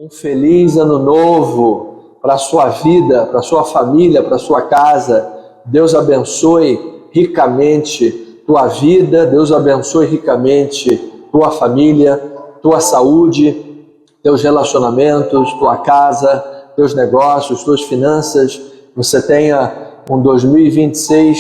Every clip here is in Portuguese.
Um feliz ano novo para a sua vida, para a sua família, para a sua casa. Deus abençoe ricamente tua vida, Deus abençoe ricamente tua família, tua saúde, teus relacionamentos, tua casa, teus negócios, tuas finanças. Você tenha um 2026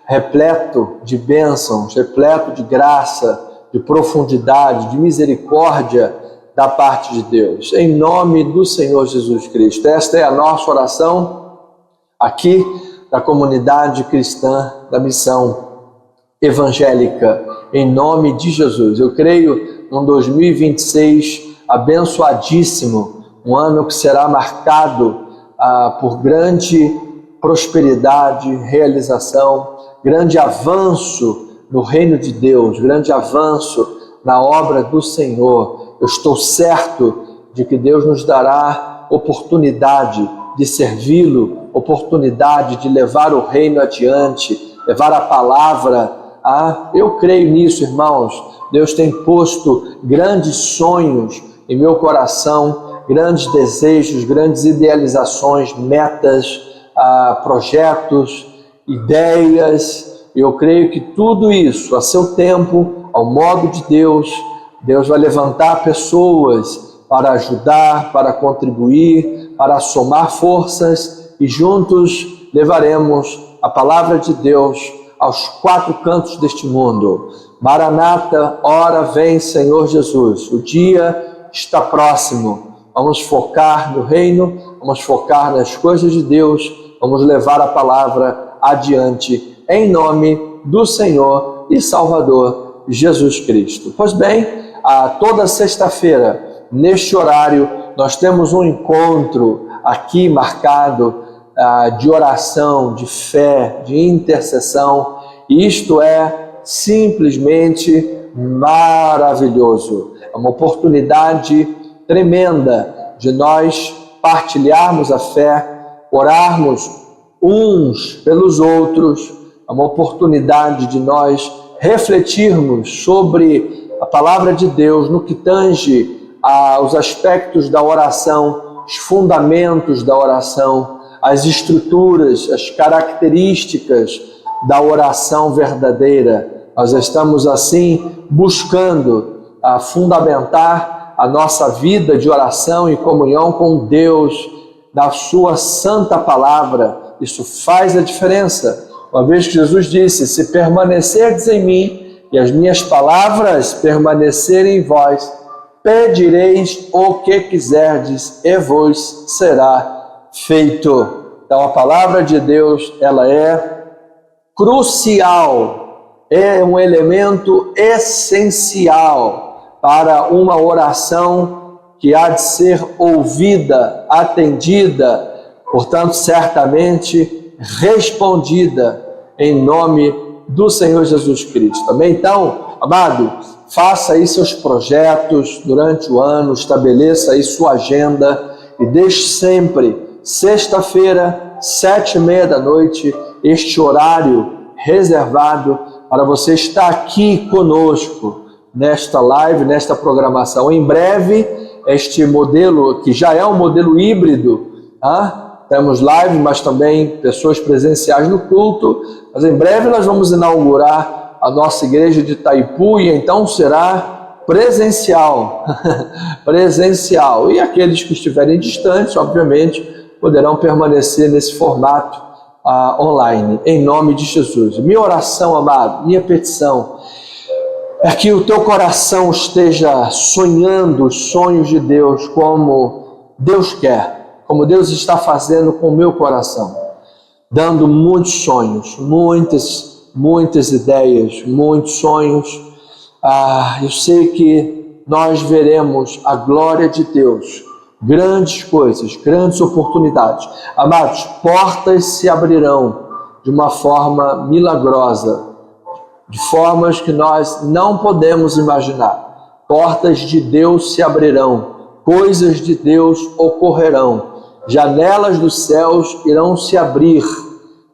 repleto de bênçãos, repleto de graça, de profundidade, de misericórdia da parte de Deus, em nome do Senhor Jesus Cristo. Esta é a nossa oração aqui da comunidade cristã da missão evangélica, em nome de Jesus. Eu creio num 2026 abençoadíssimo, um ano que será marcado por grande prosperidade, realização, grande avanço no reino de Deus, grande avanço na obra do Senhor. Eu estou certo de que Deus nos dará oportunidade de servi-lo, oportunidade de levar o reino adiante, levar a palavra. Eu creio nisso, irmãos. Deus tem posto grandes sonhos em meu coração, grandes desejos, grandes idealizações, metas, projetos, ideias. Eu creio que tudo isso, a seu tempo, ao modo de Deus, Deus vai levantar pessoas para ajudar, para contribuir, para somar forças e juntos levaremos a palavra de Deus aos quatro cantos deste mundo. Maranata, ora vem Senhor Jesus. O dia está próximo. Vamos focar no reino, vamos focar nas coisas de Deus, vamos levar a palavra adiante em nome do Senhor e Salvador Jesus Cristo. Pois bem, toda sexta-feira, neste horário, nós temos um encontro aqui marcado de oração, de fé, de intercessão, e isto é simplesmente maravilhoso. É uma oportunidade tremenda de nós partilharmos a fé, orarmos uns pelos outros, é uma oportunidade de nós refletirmos sobre a palavra de Deus no que tange aos aspectos da oração, os fundamentos da oração, as estruturas, as características da oração verdadeira. Nós estamos assim buscando fundamentar a nossa vida de oração e comunhão com Deus, da sua santa palavra. Isso faz a diferença. Uma vez que Jesus disse: se permanecerdes em mim e as minhas palavras permanecerem em vós, pedireis o que quiserdes e vos será feito. Então a palavra de Deus, ela é crucial, é um elemento essencial para uma oração que há de ser ouvida, atendida, portanto certamente respondida em nome do Senhor Jesus Cristo. Amém? Então, amado, faça aí seus projetos durante o ano, estabeleça aí sua agenda e deixe sempre, sexta-feira, 7h30, este horário reservado para você estar aqui conosco nesta live, nesta programação. Em breve, este modelo, que já é um modelo híbrido, temos live, mas também pessoas presenciais no culto, mas em breve nós vamos inaugurar a nossa igreja de Itaipu e então será presencial, presencial. E aqueles que estiverem distantes, obviamente, poderão permanecer nesse formato online, em nome de Jesus. Minha oração, amado, minha petição, é que o teu coração esteja sonhando os sonhos de Deus como Deus quer, como Deus está fazendo com o meu coração, dando muitos sonhos, muitas ideias, muitos sonhos. Eu sei que nós veremos a glória de Deus, grandes coisas, grandes oportunidades. Amados, portas se abrirão de uma forma milagrosa, de formas que nós não podemos imaginar. Portas de Deus se abrirão, coisas de Deus ocorrerão, janelas dos céus irão se abrir,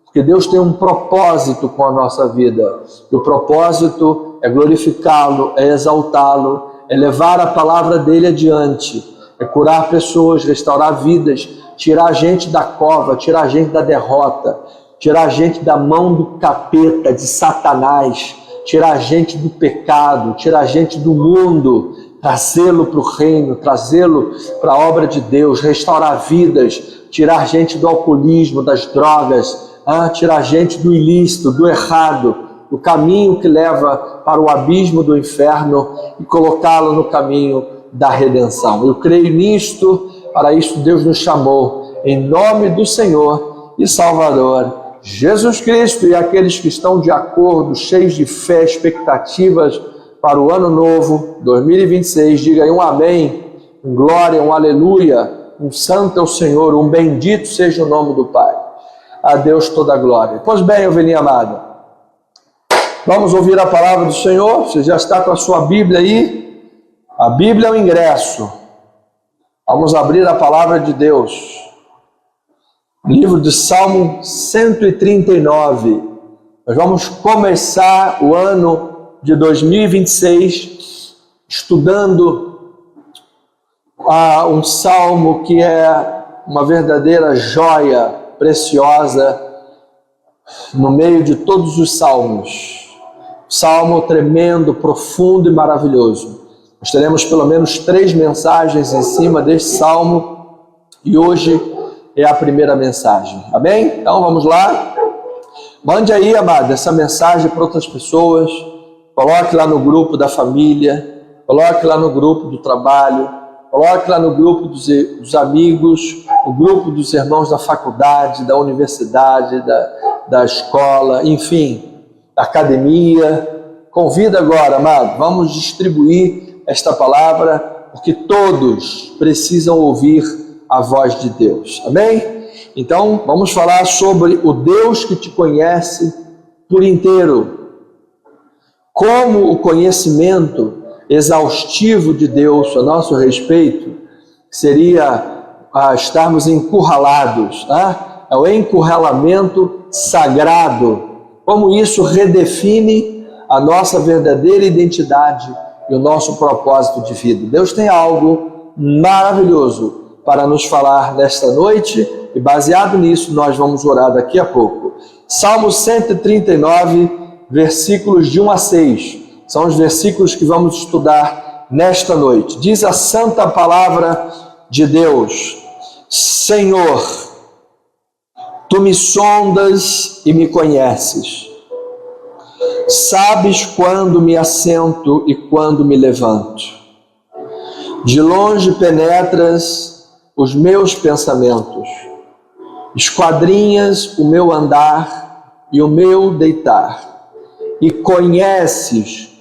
porque Deus tem um propósito com a nossa vida, e o propósito é glorificá-lo, é exaltá-lo, é levar a palavra dele adiante, é curar pessoas, restaurar vidas, tirar a gente da cova, tirar a gente da derrota, tirar a gente da mão do capeta, de Satanás, tirar a gente do pecado, tirar a gente do mundo, trazê-lo para o reino, trazê-lo para a obra de Deus, restaurar vidas, tirar a gente do alcoolismo, das drogas, tirar a gente do ilícito, do errado, do caminho que leva para o abismo do inferno e colocá-lo no caminho da redenção. Eu creio nisto, para isto Deus nos chamou, em nome do Senhor e Salvador Jesus Cristo. E aqueles que estão de acordo, cheios de fé, expectativas para o ano novo, 2026, diga aí um amém, um glória, um aleluia, um santo é o Senhor, um bendito seja o nome do Pai. A Deus toda a glória. Pois bem, ovelhinha amada, vamos ouvir a palavra do Senhor. Você já está com a sua Bíblia aí? A Bíblia é o ingresso. Vamos abrir a palavra de Deus. Livro de Salmo 139. Nós vamos começar o ano de 2026 estudando um salmo que é uma verdadeira joia preciosa no meio de todos os salmos. Salmo tremendo, profundo e maravilhoso. Nós teremos pelo menos 3 mensagens em cima deste salmo e hoje é a primeira mensagem. Amém? Então vamos lá. Mande aí, amado, essa mensagem para outras pessoas. Coloque lá no grupo da família, coloque lá no grupo do trabalho, coloque lá no grupo dos amigos, no grupo dos irmãos da faculdade, da universidade, da escola, enfim, da academia. Convida agora, amado, vamos distribuir esta palavra, porque todos precisam ouvir a voz de Deus. Amém? Então, vamos falar sobre o Deus que te conhece por inteiro. Como o conhecimento exaustivo de Deus a nosso respeito seria estarmos encurralados, é o encurralamento sagrado. Como isso redefine a nossa verdadeira identidade e o nosso propósito de vida. Deus tem algo maravilhoso para nos falar nesta noite e baseado nisso nós vamos orar daqui a pouco. Salmo 139, versículos de 1 a 6, são os versículos que vamos estudar nesta noite. Diz a santa palavra de Deus: Senhor, Tu me sondas e me conheces. Sabes quando me assento e quando me levanto. De longe penetras os meus pensamentos. Esquadrinhas o meu andar e o meu deitar. E conheces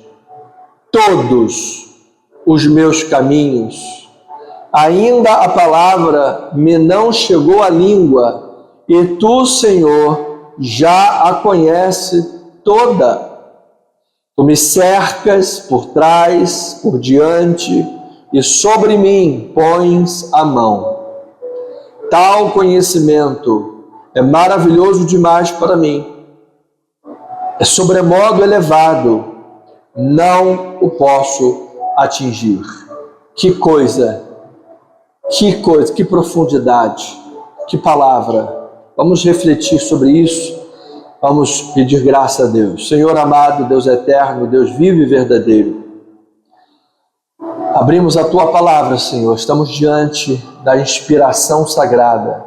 todos os meus caminhos. Ainda a palavra me não chegou à língua, e Tu, Senhor, já a conhece toda. Tu me cercas por trás, por diante, e sobre mim pões a mão. Tal conhecimento é maravilhoso demais para mim. É sobremodo elevado, não o posso atingir. Que coisa, que profundidade, que palavra. Vamos refletir sobre isso, vamos pedir graça a Deus. Senhor amado, Deus eterno, Deus vivo e verdadeiro, abrimos a Tua palavra, Senhor, estamos diante da inspiração sagrada,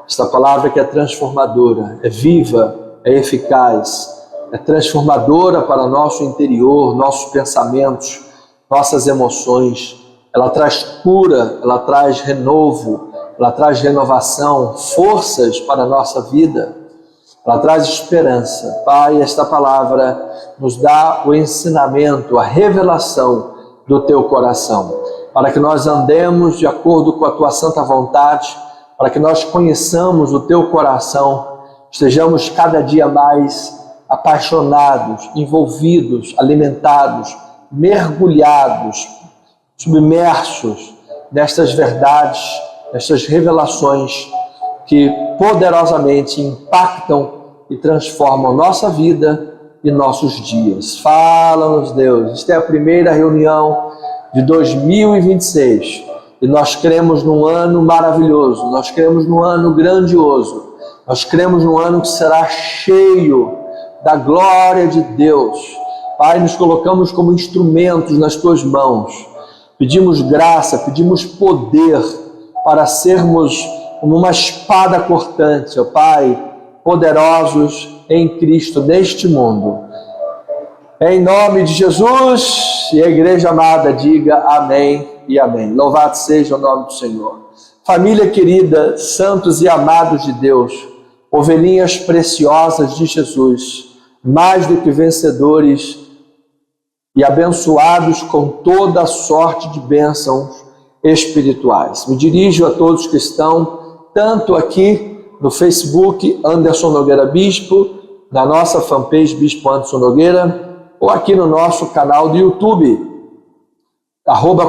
esta palavra que é transformadora, é viva, é eficaz, é transformadora para nosso interior, nossos pensamentos, nossas emoções. Ela traz cura, ela traz renovo, ela traz renovação, forças para a nossa vida, ela traz esperança. Pai, esta palavra nos dá o ensinamento, a revelação do Teu coração, para que nós andemos de acordo com a Tua santa vontade, para que nós conheçamos o Teu coração, estejamos cada dia mais apaixonados, envolvidos, alimentados, mergulhados, submersos nestas verdades, nestas revelações que poderosamente impactam e transformam nossa vida e nossos dias. Fala-nos, Deus. Esta é a primeira reunião de 2026. E nós cremos num ano maravilhoso, nós cremos num ano grandioso, nós cremos num ano que será cheio da glória de Deus. Pai, nos colocamos como instrumentos nas tuas mãos. Pedimos graça, pedimos poder para sermos como uma espada cortante, ó Pai, poderosos em Cristo neste mundo. Em nome de Jesus, e a igreja amada diga amém e amém. Louvado seja o nome do Senhor. Família querida, santos e amados de Deus, ovelhinhas preciosas de Jesus, mais do que vencedores e abençoados com toda a sorte de bênçãos espirituais. Me dirijo a todos que estão, tanto aqui no Facebook, Anderson Nogueira Bispo, na nossa fanpage Bispo Anderson Nogueira, ou aqui no nosso canal do YouTube,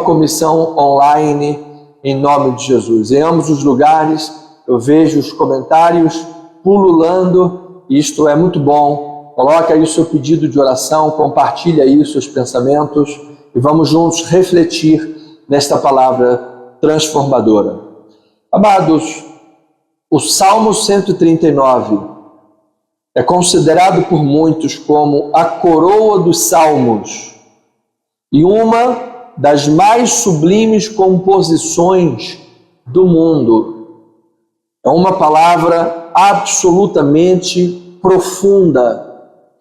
@Comissão Online, em nome de Jesus. Em ambos os lugares, eu vejo os comentários pululando, e isto é muito bom. Coloque aí o seu pedido de oração, compartilhe aí os seus pensamentos, e vamos juntos refletir nesta palavra transformadora. Amados, o Salmo 139 é considerado por muitos como a coroa dos salmos e uma das mais sublimes composições do mundo. É uma palavra absolutamente profunda,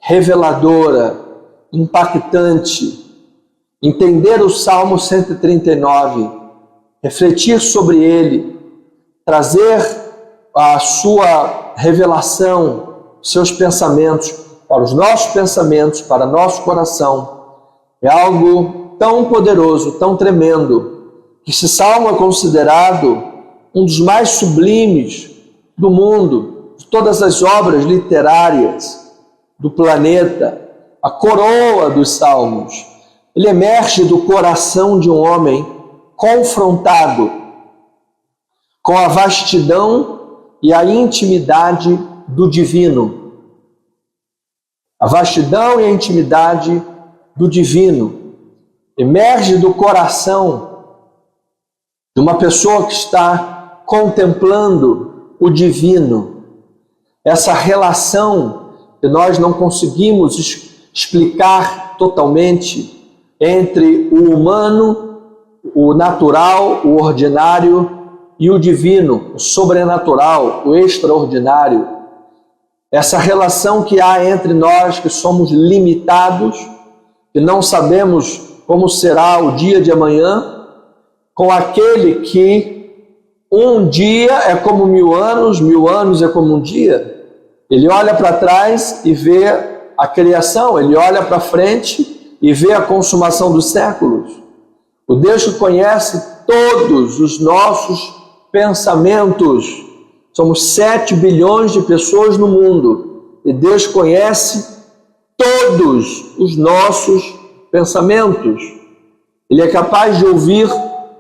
reveladora, impactante. Entender o Salmo 139, refletir sobre ele, trazer a sua revelação, seus pensamentos para os nossos pensamentos, para nosso coração, é algo tão poderoso, tão tremendo, que esse salmo é considerado um dos mais sublimes do mundo, de todas as obras literárias do planeta, a coroa dos salmos. Ele emerge do coração de um homem confrontado com a vastidão e a intimidade do divino. A vastidão e a intimidade do divino emerge do coração de uma pessoa que está contemplando o divino. Essa relação que nós não conseguimos explicar totalmente entre o humano, o natural, o ordinário e o divino, o sobrenatural, o extraordinário. Essa relação que há entre nós que somos limitados, que não sabemos como será o dia de amanhã, com aquele que um dia é como 1000 anos é como um dia. Ele olha para trás e vê a criação, ele olha para frente e vê a consumação dos séculos. O Deus que conhece todos os nossos pensamentos. Somos 7 bilhões de pessoas no mundo e Deus conhece todos os nossos pensamentos. Ele é capaz de ouvir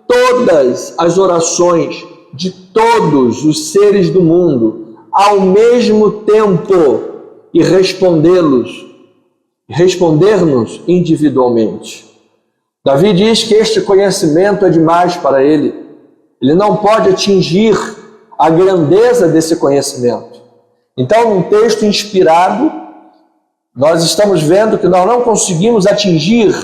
todas as orações de todos os seres do mundo ao mesmo tempo e responder-nos individualmente. Davi diz que este conhecimento é demais para ele. Ele não pode atingir a grandeza desse conhecimento. Então, num texto inspirado, nós estamos vendo que nós não conseguimos atingir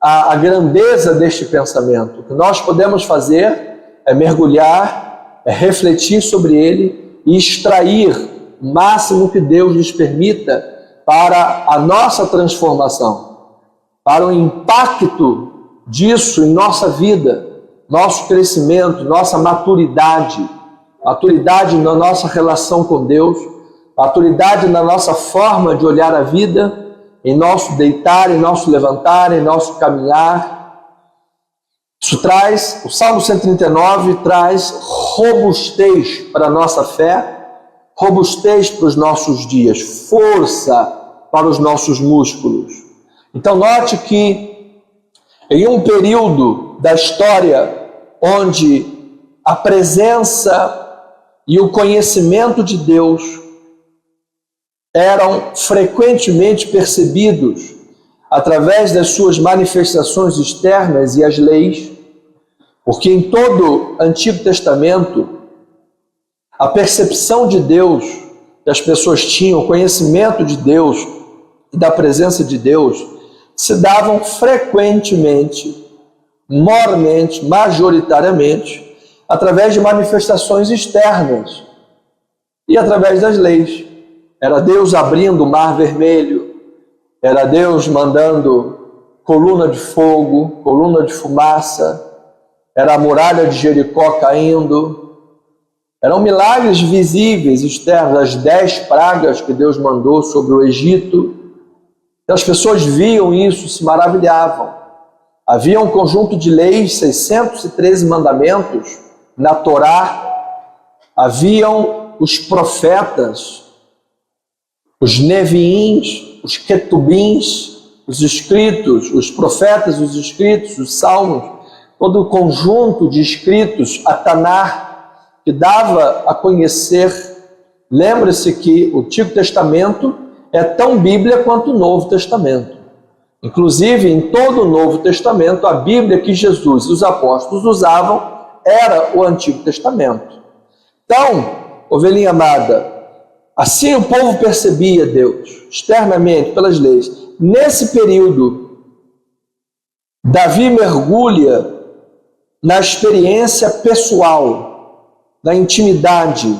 a grandeza deste pensamento. O que nós podemos fazer é mergulhar, é refletir sobre ele e extrair o máximo que Deus nos permita para a nossa transformação, para o impacto disso em nossa vida, nosso crescimento, nossa maturidade na nossa relação com Deus, maturidade na nossa forma de olhar a vida, em nosso deitar, em nosso levantar, em nosso caminhar. Isso traz, o Salmo 139 traz robustez para a nossa fé, robustez para os nossos dias, força para os nossos músculos. Então note que em um período da história onde a presença e o conhecimento de Deus eram frequentemente percebidos através das suas manifestações externas e as leis, Porque em todo Antigo Testamento, a percepção de Deus que as pessoas tinham, o conhecimento de Deus e da presença de Deus, se davam frequentemente, mormente, majoritariamente, através de manifestações externas e através das leis. Era Deus abrindo o Mar Vermelho, era Deus mandando coluna de fogo, coluna de fumaça, era a muralha de Jericó caindo. Eram milagres visíveis, externos, as 10 pragas que Deus mandou sobre o Egito. Então, as pessoas viam isso, se maravilhavam. Havia um conjunto de leis, 613 mandamentos na Torá. Haviam os profetas, os neviins, os ketubins, os escritos, os profetas, os escritos, os salmos, todo o conjunto de escritos, a Taná, que dava a conhecer. Lembre-se que o Antigo Testamento é tão Bíblia quanto o Novo Testamento. Inclusive, em todo o Novo Testamento, a Bíblia que Jesus e os apóstolos usavam era o Antigo Testamento. Então, ovelhinha amada, assim o povo percebia Deus, externamente, pelas leis. Nesse período, Davi mergulha na experiência pessoal, na intimidade,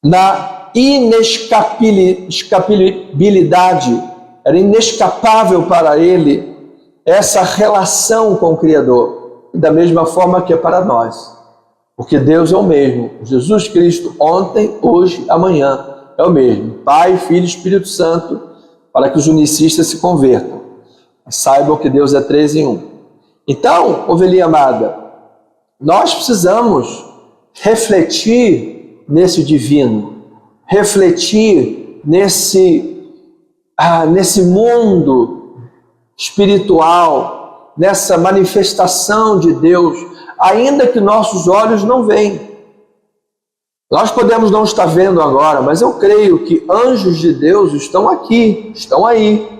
na inescapabilidade. Era inescapável para ele essa relação com o Criador, da mesma forma que é para nós, porque Deus é o mesmo. Jesus Cristo, ontem, hoje, amanhã, é o mesmo. Pai, Filho e Espírito Santo, para que os unicistas se convertam, saibam que Deus é 3 em 1. Então, ovelhinha amada, nós precisamos refletir nesse divino, refletir nesse mundo espiritual, nessa manifestação de Deus, ainda que nossos olhos não veem. Nós podemos não estar vendo agora, mas eu creio que anjos de Deus estão aqui, estão aí,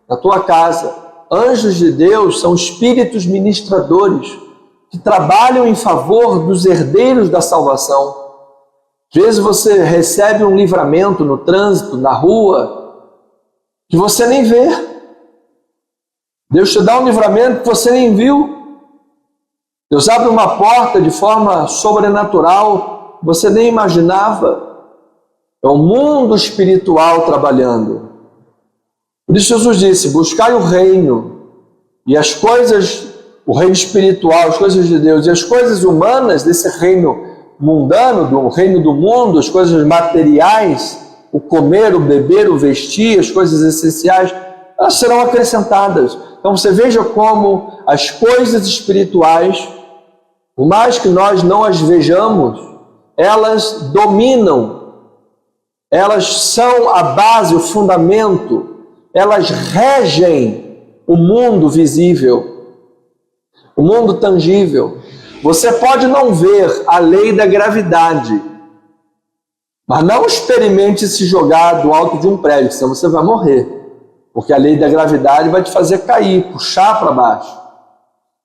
na tua casa. Anjos de Deus são espíritos ministradores que trabalham em favor dos herdeiros da salvação. Às vezes você recebe um livramento no trânsito, na rua, que você nem vê. Deus te dá um livramento que você nem viu. Deus abre uma porta de forma sobrenatural que você nem imaginava. É o mundo espiritual trabalhando. Por isso Jesus disse: buscai o reino e as coisas, o reino espiritual, as coisas de Deus e as coisas humanas desse reino mundano, do reino do mundo, as coisas materiais, o comer, o beber, o vestir, as coisas essenciais, elas serão acrescentadas. Então você veja como as coisas espirituais, por mais que nós não as vejamos, elas dominam, elas são a base, o fundamento, elas regem o mundo visível, o mundo tangível. Você pode não ver a lei da gravidade, mas não experimente se jogar do alto de um prédio, senão você vai morrer. Porque a lei da gravidade vai te fazer cair, puxar para baixo.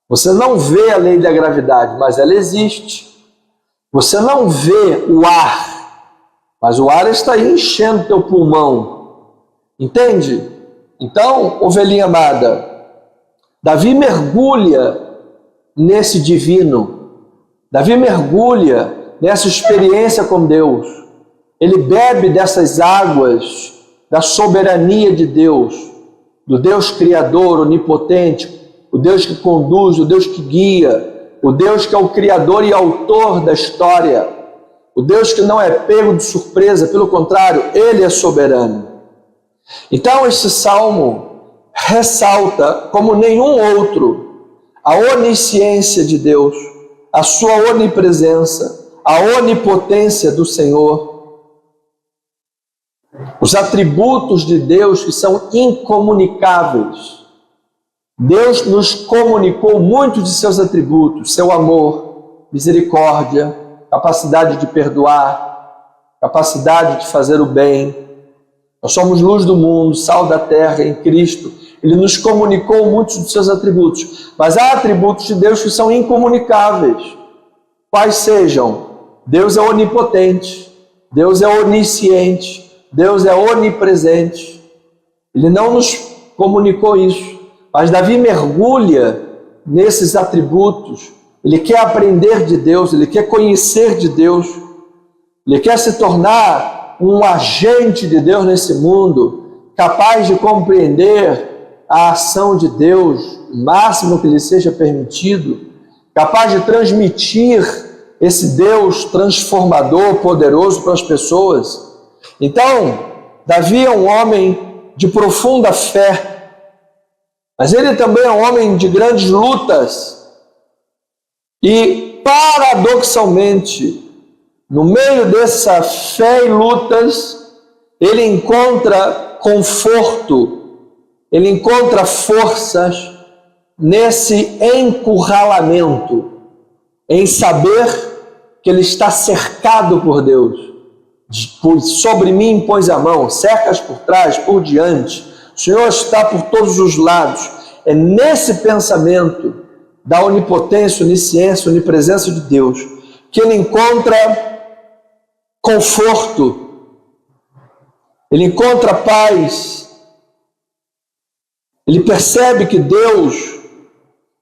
Você não vê a lei da gravidade, mas ela existe. Você não vê o ar, mas o ar está aí enchendo teu pulmão. Entende? Então, ovelhinha amada, Davi mergulha nesse divino. Davi mergulha nessa experiência com Deus. Ele bebe dessas águas da soberania de Deus, do Deus Criador, onipotente, o Deus que conduz, o Deus que guia, o Deus que é o Criador e autor da história, o Deus que não é pego de surpresa, pelo contrário, Ele é soberano. Então esse salmo ressalta, como nenhum outro, a onisciência de Deus, a sua onipresença, a onipotência do Senhor, os atributos de Deus que são incomunicáveis. Deus nos comunicou muitos de seus atributos: seu amor, misericórdia, capacidade de perdoar, capacidade de fazer o bem. Nós somos luz do mundo, sal da terra em Cristo. Ele nos comunicou muitos dos seus atributos, mas há atributos de Deus que são incomunicáveis. Quais sejam? Deus é onipotente, Deus é onisciente, Deus é onipresente. Ele não nos comunicou isso, mas Davi mergulha nesses atributos. Ele quer aprender de Deus, ele quer conhecer de Deus, ele quer se tornar um agente de Deus nesse mundo, capaz de compreender a ação de Deus, o máximo que lhe seja permitido, capaz de transmitir esse Deus transformador, poderoso para as pessoas. Então, Davi é um homem de profunda fé, mas ele também é um homem de grandes lutas. E, paradoxalmente, no meio dessa fé e lutas, ele encontra conforto, ele encontra forças nesse encurralamento, em saber que ele está cercado por Deus. Sobre mim pôs a mão, cercas por trás, por diante, o Senhor está por todos os lados. É nesse pensamento da onipotência, onisciência, onipresença de Deus que ele encontra conforto, ele encontra paz, ele percebe que Deus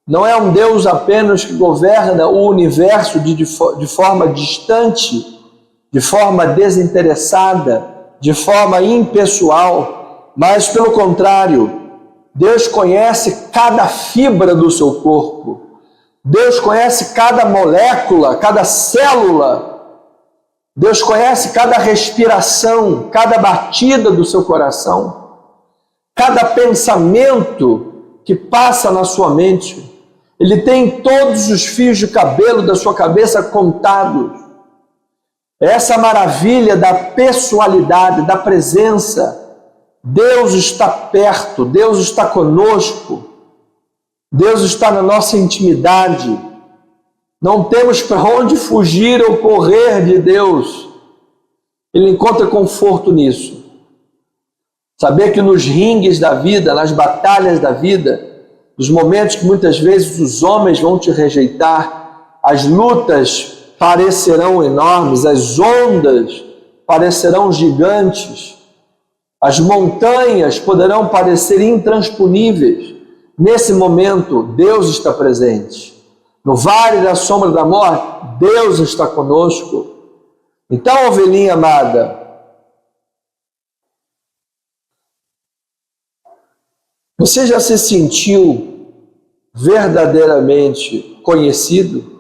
não é um Deus apenas que governa o universo de forma distante, de forma desinteressada, de forma impessoal, mas pelo contrário, Deus conhece cada fibra do seu corpo, Deus conhece cada molécula, cada célula, Deus conhece cada respiração, cada batida do seu coração, cada pensamento que passa na sua mente. Ele tem todos os fios de cabelo da sua cabeça contados. Essa maravilha da pessoalidade, da presença. Deus está perto, Deus está conosco, Deus está na nossa intimidade. Não temos para onde fugir ou correr de Deus. Ele encontra conforto nisso. Saber que nos ringues da vida, nas batalhas da vida, nos momentos que muitas vezes os homens vão te rejeitar, as lutas parecerão enormes, as ondas parecerão gigantes, as montanhas poderão parecer intransponíveis. Nesse momento, Deus está presente. No vale da sombra da morte, Deus está conosco. Então, ovelhinha amada, você já se sentiu verdadeiramente conhecido?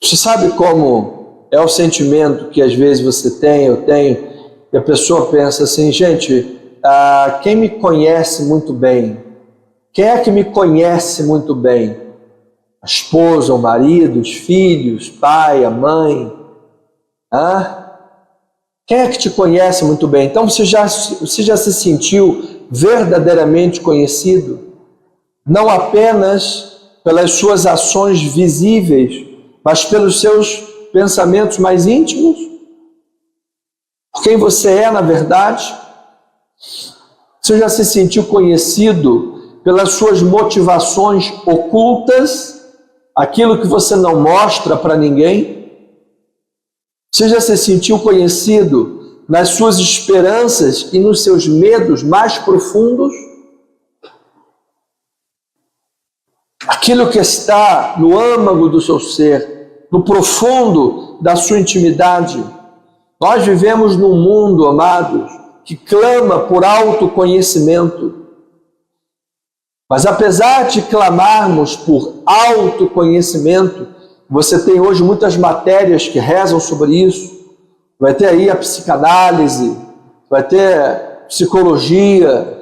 Você sabe como é o sentimento que às vezes você tem, eu tenho, e a pessoa pensa assim, gente, quem me conhece muito bem? Quem é que me conhece muito bem? A esposa, o marido, os filhos, o pai, a mãe? Quem é que te conhece muito bem? Então você já se sentiu verdadeiramente conhecido? Não apenas pelas suas ações visíveis, mas pelos seus pensamentos mais íntimos? Por quem você é, na verdade? Você já se sentiu conhecido pelas suas motivações ocultas, aquilo que você não mostra para ninguém? Você já se sentiu conhecido nas suas esperanças e nos seus medos mais profundos? Aquilo que está no âmago do seu ser, no profundo da sua intimidade. Nós vivemos num mundo, amados, que clama por autoconhecimento. Mas apesar de clamarmos por autoconhecimento, você tem hoje muitas matérias que rezam sobre isso. Vai ter aí a psicanálise, vai ter psicologia,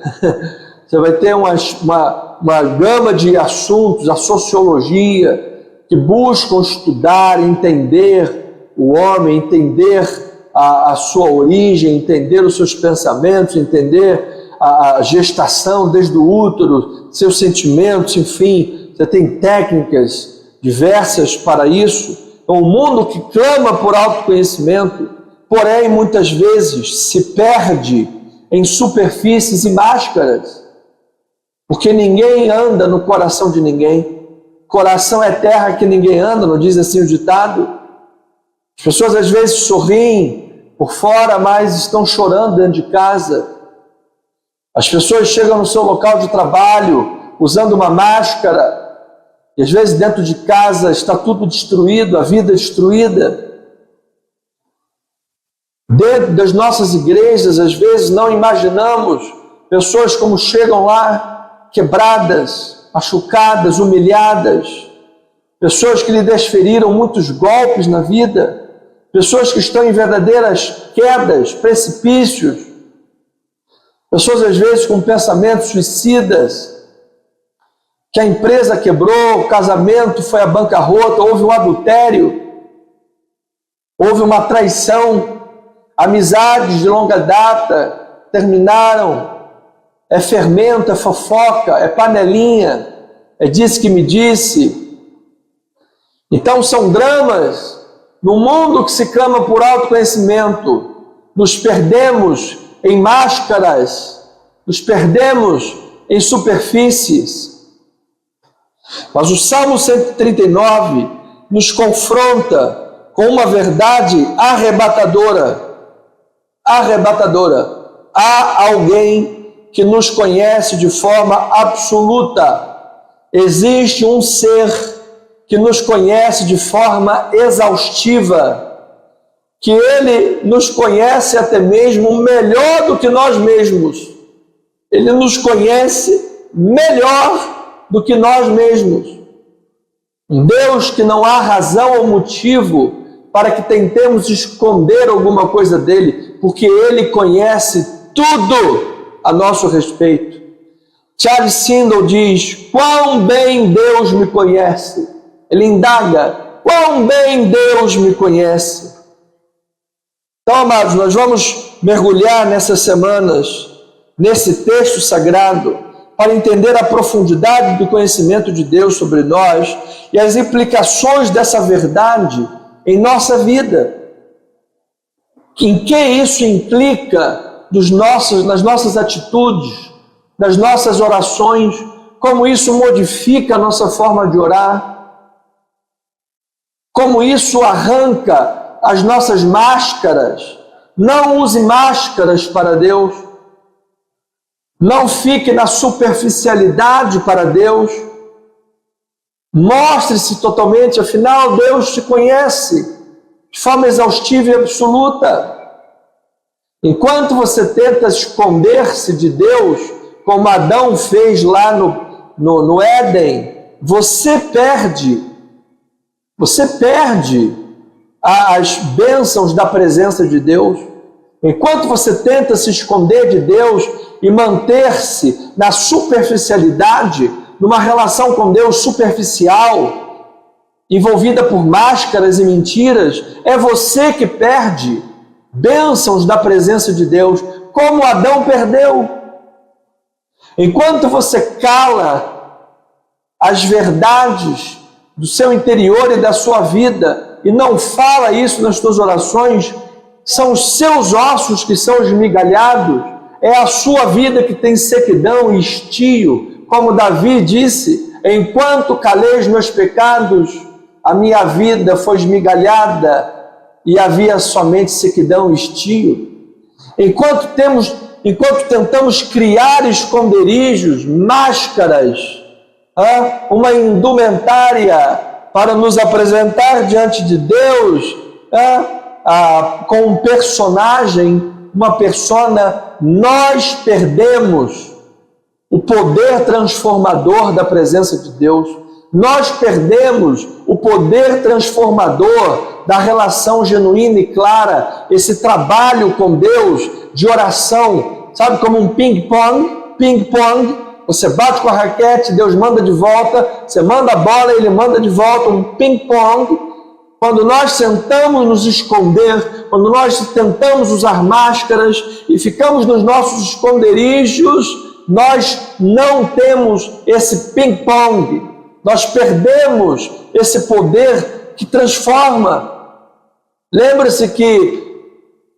você vai ter uma gama de assuntos, a sociologia, que buscam estudar, entender o homem, entender a sua origem, entender os seus pensamentos, entender a gestação desde o útero, seus sentimentos, enfim, você tem técnicas diversas para isso. Então, o mundo que clama por autoconhecimento porém muitas vezes se perde em superfícies e máscaras, porque ninguém anda no coração de ninguém. Coração é terra que ninguém anda, não diz assim o ditado? As pessoas às vezes sorriem por fora, mas estão chorando dentro de casa. As pessoas chegam no seu local de trabalho usando uma máscara, e às vezes dentro de casa está tudo destruído, a vida destruída. Dentro das nossas igrejas, às vezes não imaginamos pessoas como chegam lá quebradas, machucadas, humilhadas, pessoas que lhe desferiram muitos golpes na vida, pessoas que estão em verdadeiras quedas, precipícios, pessoas às vezes com pensamentos suicidas, que a empresa quebrou, o casamento foi à bancarrota, houve um adultério, houve uma traição, amizades de longa data terminaram, é fermento, é fofoca, é panelinha, é disse que me disse. Então são dramas. No mundo que se clama por autoconhecimento, nos perdemos em máscaras, nos perdemos em superfícies. Mas o Salmo 139 nos confronta com uma verdade arrebatadora. Há alguém que nos conhece de forma absoluta. Existe um ser que nos conhece de forma exaustiva, que Ele nos conhece até mesmo melhor do que nós mesmos. Ele nos conhece melhor do que nós mesmos. Um Deus que não há razão ou motivo para que tentemos esconder alguma coisa dele, porque Ele conhece tudo a nosso respeito. Charles Swindoll diz: quão bem Deus me conhece. Ele indaga: quão bem Deus me conhece. Então, amados, nós vamos mergulhar nessas semanas, nesse texto sagrado, para entender a profundidade do conhecimento de Deus sobre nós e as implicações dessa verdade em nossa vida. Em que isso implica nas nossas atitudes, nas nossas orações, como isso modifica a nossa forma de orar, como isso arranca as nossas máscaras. Não use máscaras para Deus. Não fique na superficialidade para Deus. Mostre-se totalmente, afinal Deus te conhece de forma exaustiva e absoluta. Enquanto você tenta esconder-se de Deus, como Adão fez lá no Éden, você perde as bênçãos da presença de Deus. Enquanto você tenta se esconder de Deus e manter-se na superficialidade, numa relação com Deus superficial, envolvida por máscaras e mentiras, é você que perde bênçãos da presença de Deus, como Adão perdeu. Enquanto você cala as verdades do seu interior e da sua vida e não fala isso nas suas orações, são os seus ossos que são esmigalhados, é a sua vida que tem sequidão e estio. Como Davi disse: enquanto calei os meus pecados, a minha vida foi esmigalhada e havia somente sequidão e estio. Enquanto tentamos criar esconderijos, máscaras, uma indumentária para nos apresentar diante de Deus, com um personagem, uma persona, nós perdemos o poder transformador da presença de Deus. Nós perdemos o poder transformador da relação genuína e clara, esse trabalho com Deus de oração, sabe, como um ping-pong, você bate com a raquete, Deus manda de volta, você manda a bola, Ele manda de volta, um ping-pong. Quando nós tentamos nos esconder, quando nós tentamos usar máscaras e ficamos nos nossos esconderijos, nós não temos esse ping-pong. Nós perdemos esse poder que transforma. Lembre-se que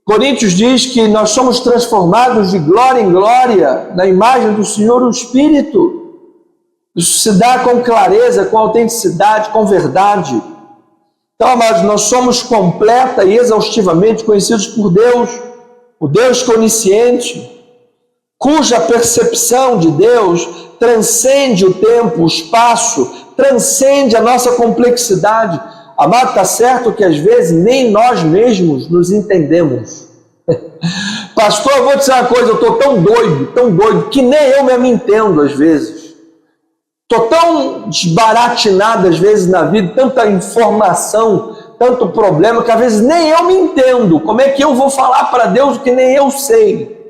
Coríntios diz que nós somos transformados de glória em glória na imagem do Senhor, o Espírito. Isso se dá com clareza, com autenticidade, com verdade. Então, amados, nós somos completa e exaustivamente conhecidos por Deus, o Deus onisciente, cuja percepção de Deus transcende o tempo, o espaço, transcende a nossa complexidade. Amado, está certo que às vezes nem nós mesmos nos entendemos. Pastor, eu vou te dizer uma coisa, eu estou tão doido, que nem eu mesmo me entendo às vezes. Estou tão desbaratinado às vezes na vida, tanta informação, tanto problema, que às vezes nem eu me entendo. Como é que eu vou falar para Deus o que nem eu sei?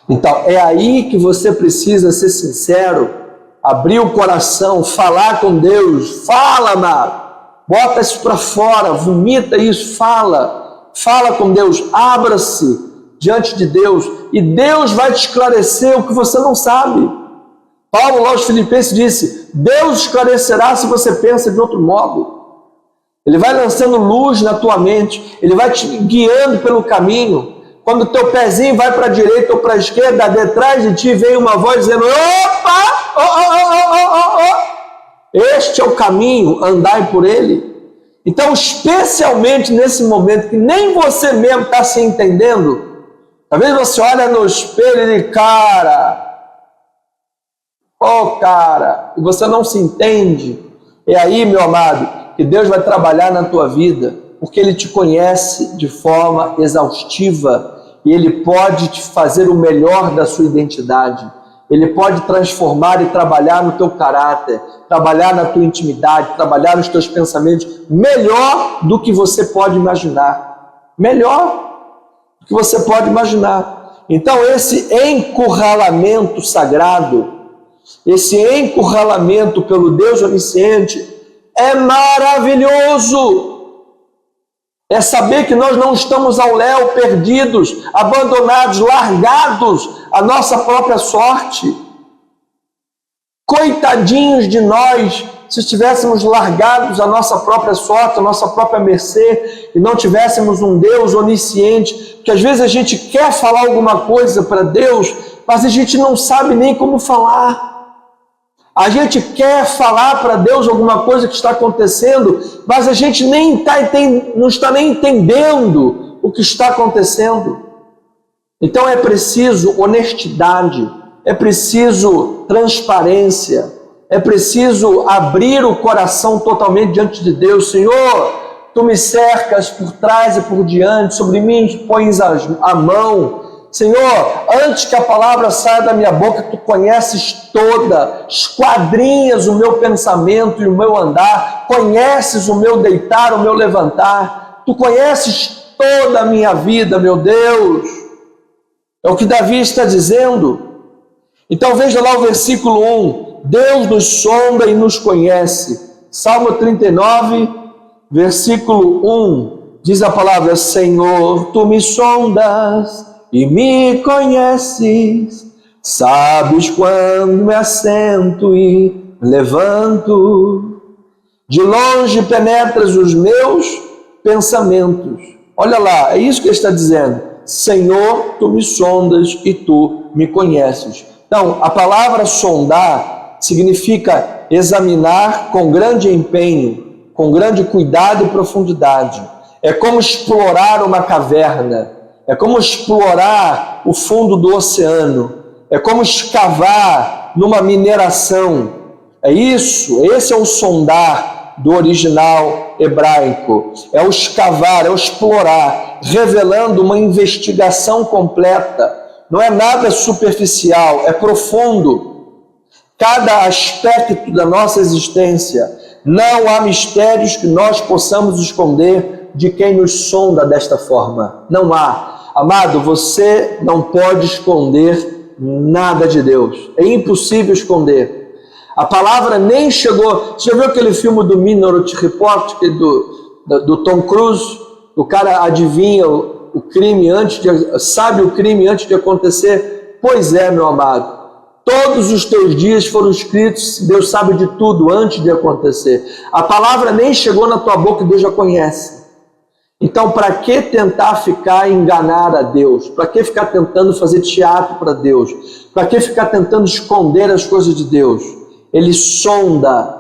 Então, é aí que você precisa ser sincero, abrir o coração, falar com Deus. Fala, amado. Bota isso para fora, vomita isso, fala com Deus, abra-se diante de Deus e Deus vai te esclarecer o que você não sabe. Paulo lá aos Filipenses disse, Deus esclarecerá se você pensa de outro modo. Ele vai lançando luz na tua mente, Ele vai te guiando pelo caminho. Quando o teu pezinho vai para a direita ou para a esquerda, detrás de ti vem uma voz dizendo, opa, este é o caminho, andai por ele. Então, especialmente nesse momento que nem você mesmo está se entendendo, talvez você olha no espelho e diz, cara, e você não se entende. É aí, meu amado, que Deus vai trabalhar na tua vida, porque Ele te conhece de forma exaustiva e Ele pode te fazer o melhor da sua identidade. Ele pode transformar e trabalhar no teu caráter, trabalhar na tua intimidade, trabalhar nos teus pensamentos, melhor do que você pode imaginar. Melhor do que você pode imaginar. Então, esse encurralamento sagrado, esse encurralamento pelo Deus onisciente, é maravilhoso. É saber que nós não estamos ao léu, perdidos, abandonados, largados à nossa própria sorte. Coitadinhos de nós, se estivéssemos largados à nossa própria sorte, à nossa própria mercê, e não tivéssemos um Deus onisciente, porque às vezes a gente quer falar alguma coisa para Deus, mas a gente não sabe nem como falar. A gente quer falar para Deus alguma coisa que está acontecendo, mas a gente não está nem entendendo o que está acontecendo. Então é preciso honestidade, é preciso transparência, é preciso abrir o coração totalmente diante de Deus. Senhor, Tu me cercas por trás e por diante, sobre mim pões a mão. Senhor, antes que a palavra saia da minha boca, Tu conheces toda, esquadrinhas o meu pensamento e o meu andar, conheces o meu deitar, o meu levantar, Tu conheces toda a minha vida, meu Deus. É o que Davi está dizendo. Então veja lá o versículo 1, Deus nos sonda e nos conhece. Salmo 39, versículo 1, diz a palavra, Senhor, Tu me sondas e me conheces, sabes quando me assento e levanto, de longe penetras os meus pensamentos. Olha lá, é isso que ele está dizendo, Senhor, Tu me sondas e Tu me conheces. Então, a palavra sondar significa examinar com grande empenho, com grande cuidado e profundidade. É como explorar uma caverna. É como explorar o fundo do oceano. É como escavar numa mineração. É isso, esse é o sondar do original hebraico. É o escavar, é o explorar, revelando uma investigação completa. Não é nada superficial, é profundo. Cada aspecto da nossa existência, não há mistérios que nós possamos esconder de quem nos sonda desta forma. Não há. Amado, você não pode esconder nada de Deus. É impossível esconder. A palavra nem chegou... Você já viu aquele filme do Minority Report, do Tom Cruise? O cara adivinha o crime sabe o crime antes de acontecer? Pois é, meu amado. Todos os teus dias foram escritos, Deus sabe de tudo antes de acontecer. A palavra nem chegou na tua boca e Deus já conhece. Então, para que tentar ficar enganar a Deus? Para que ficar tentando fazer teatro para Deus? Para que ficar tentando esconder as coisas de Deus? Ele sonda.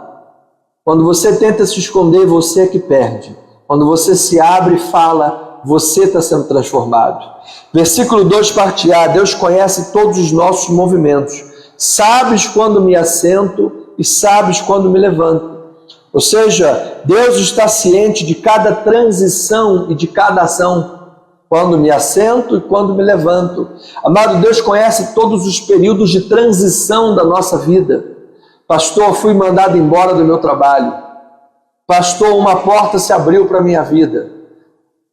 Quando você tenta se esconder, você é que perde. Quando você se abre e fala, você está sendo transformado. Versículo 2, parte A. Deus conhece todos os nossos movimentos. Sabes quando me assento e sabes quando me levanto. Ou seja, Deus está ciente de cada transição e de cada ação. Quando me assento e quando me levanto. Amado, Deus conhece todos os períodos de transição da nossa vida. Pastor, fui mandado embora do meu trabalho. Pastor, uma porta se abriu para a minha vida.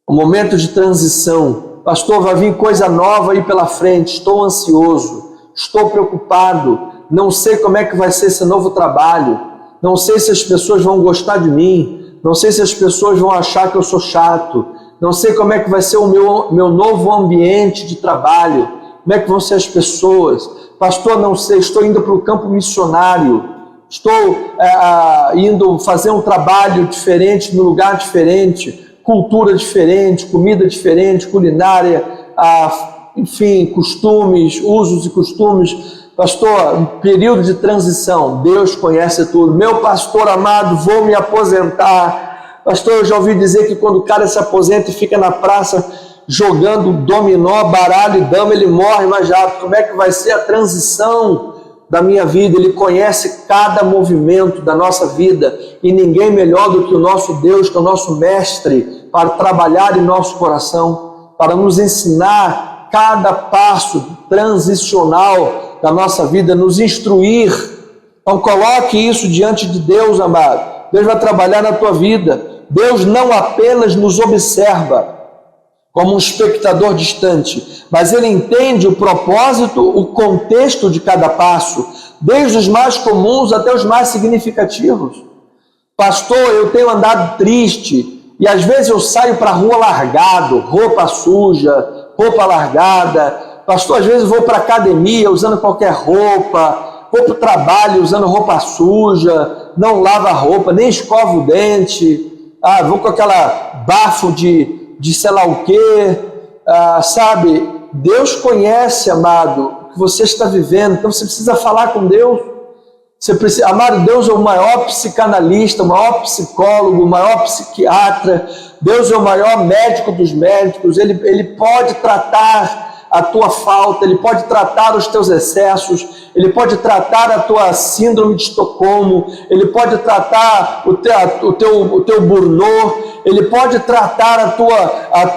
Um momento de transição. Pastor, vai vir coisa nova aí pela frente. Estou ansioso, estou preocupado. Não sei como é que vai ser esse novo trabalho. Não sei se as pessoas vão gostar de mim. Não sei se as pessoas vão achar que eu sou chato. Não sei como é que vai ser o meu novo ambiente de trabalho. Como é que vão ser as pessoas. Pastor, não sei, estou indo para o campo missionário. Estou indo fazer um trabalho diferente, num lugar diferente. Cultura diferente, comida diferente, culinária, enfim, costumes, usos e costumes. Pastor, um período de transição, Deus conhece tudo. Meu pastor amado, vou me aposentar. Pastor, eu já ouvi dizer que quando o cara se aposenta e fica na praça jogando dominó, baralho e dama, ele morre mais rápido. Como é que vai ser a transição da minha vida? Ele conhece cada movimento da nossa vida e ninguém melhor do que o nosso Deus, que é o nosso mestre, para trabalhar em nosso coração, para nos ensinar cada passo transicional da nossa vida, nos instruir. Então coloque isso diante de Deus, amado. Deus vai trabalhar na tua vida. Deus não apenas nos observa como um espectador distante, mas Ele entende o propósito, o contexto de cada passo, desde os mais comuns até os mais significativos. Pastor, eu tenho andado triste e às vezes eu saio para a rua largado, roupa suja, roupa largada. Pastor, às vezes eu vou para a academia usando qualquer roupa, vou para o trabalho usando roupa suja, não lavo a roupa, nem escovo o dente, vou com aquela bafo de sei lá o quê, sabe? Deus conhece, amado, o que você está vivendo, então você precisa falar com Deus. Amado, Deus é o maior psicanalista, o maior psicólogo, o maior psiquiatra. Deus é o maior médico dos médicos. Ele pode tratar a tua falta, Ele pode tratar os teus excessos, Ele pode tratar a tua síndrome de Estocolmo, Ele pode tratar o teu burnout, Ele pode tratar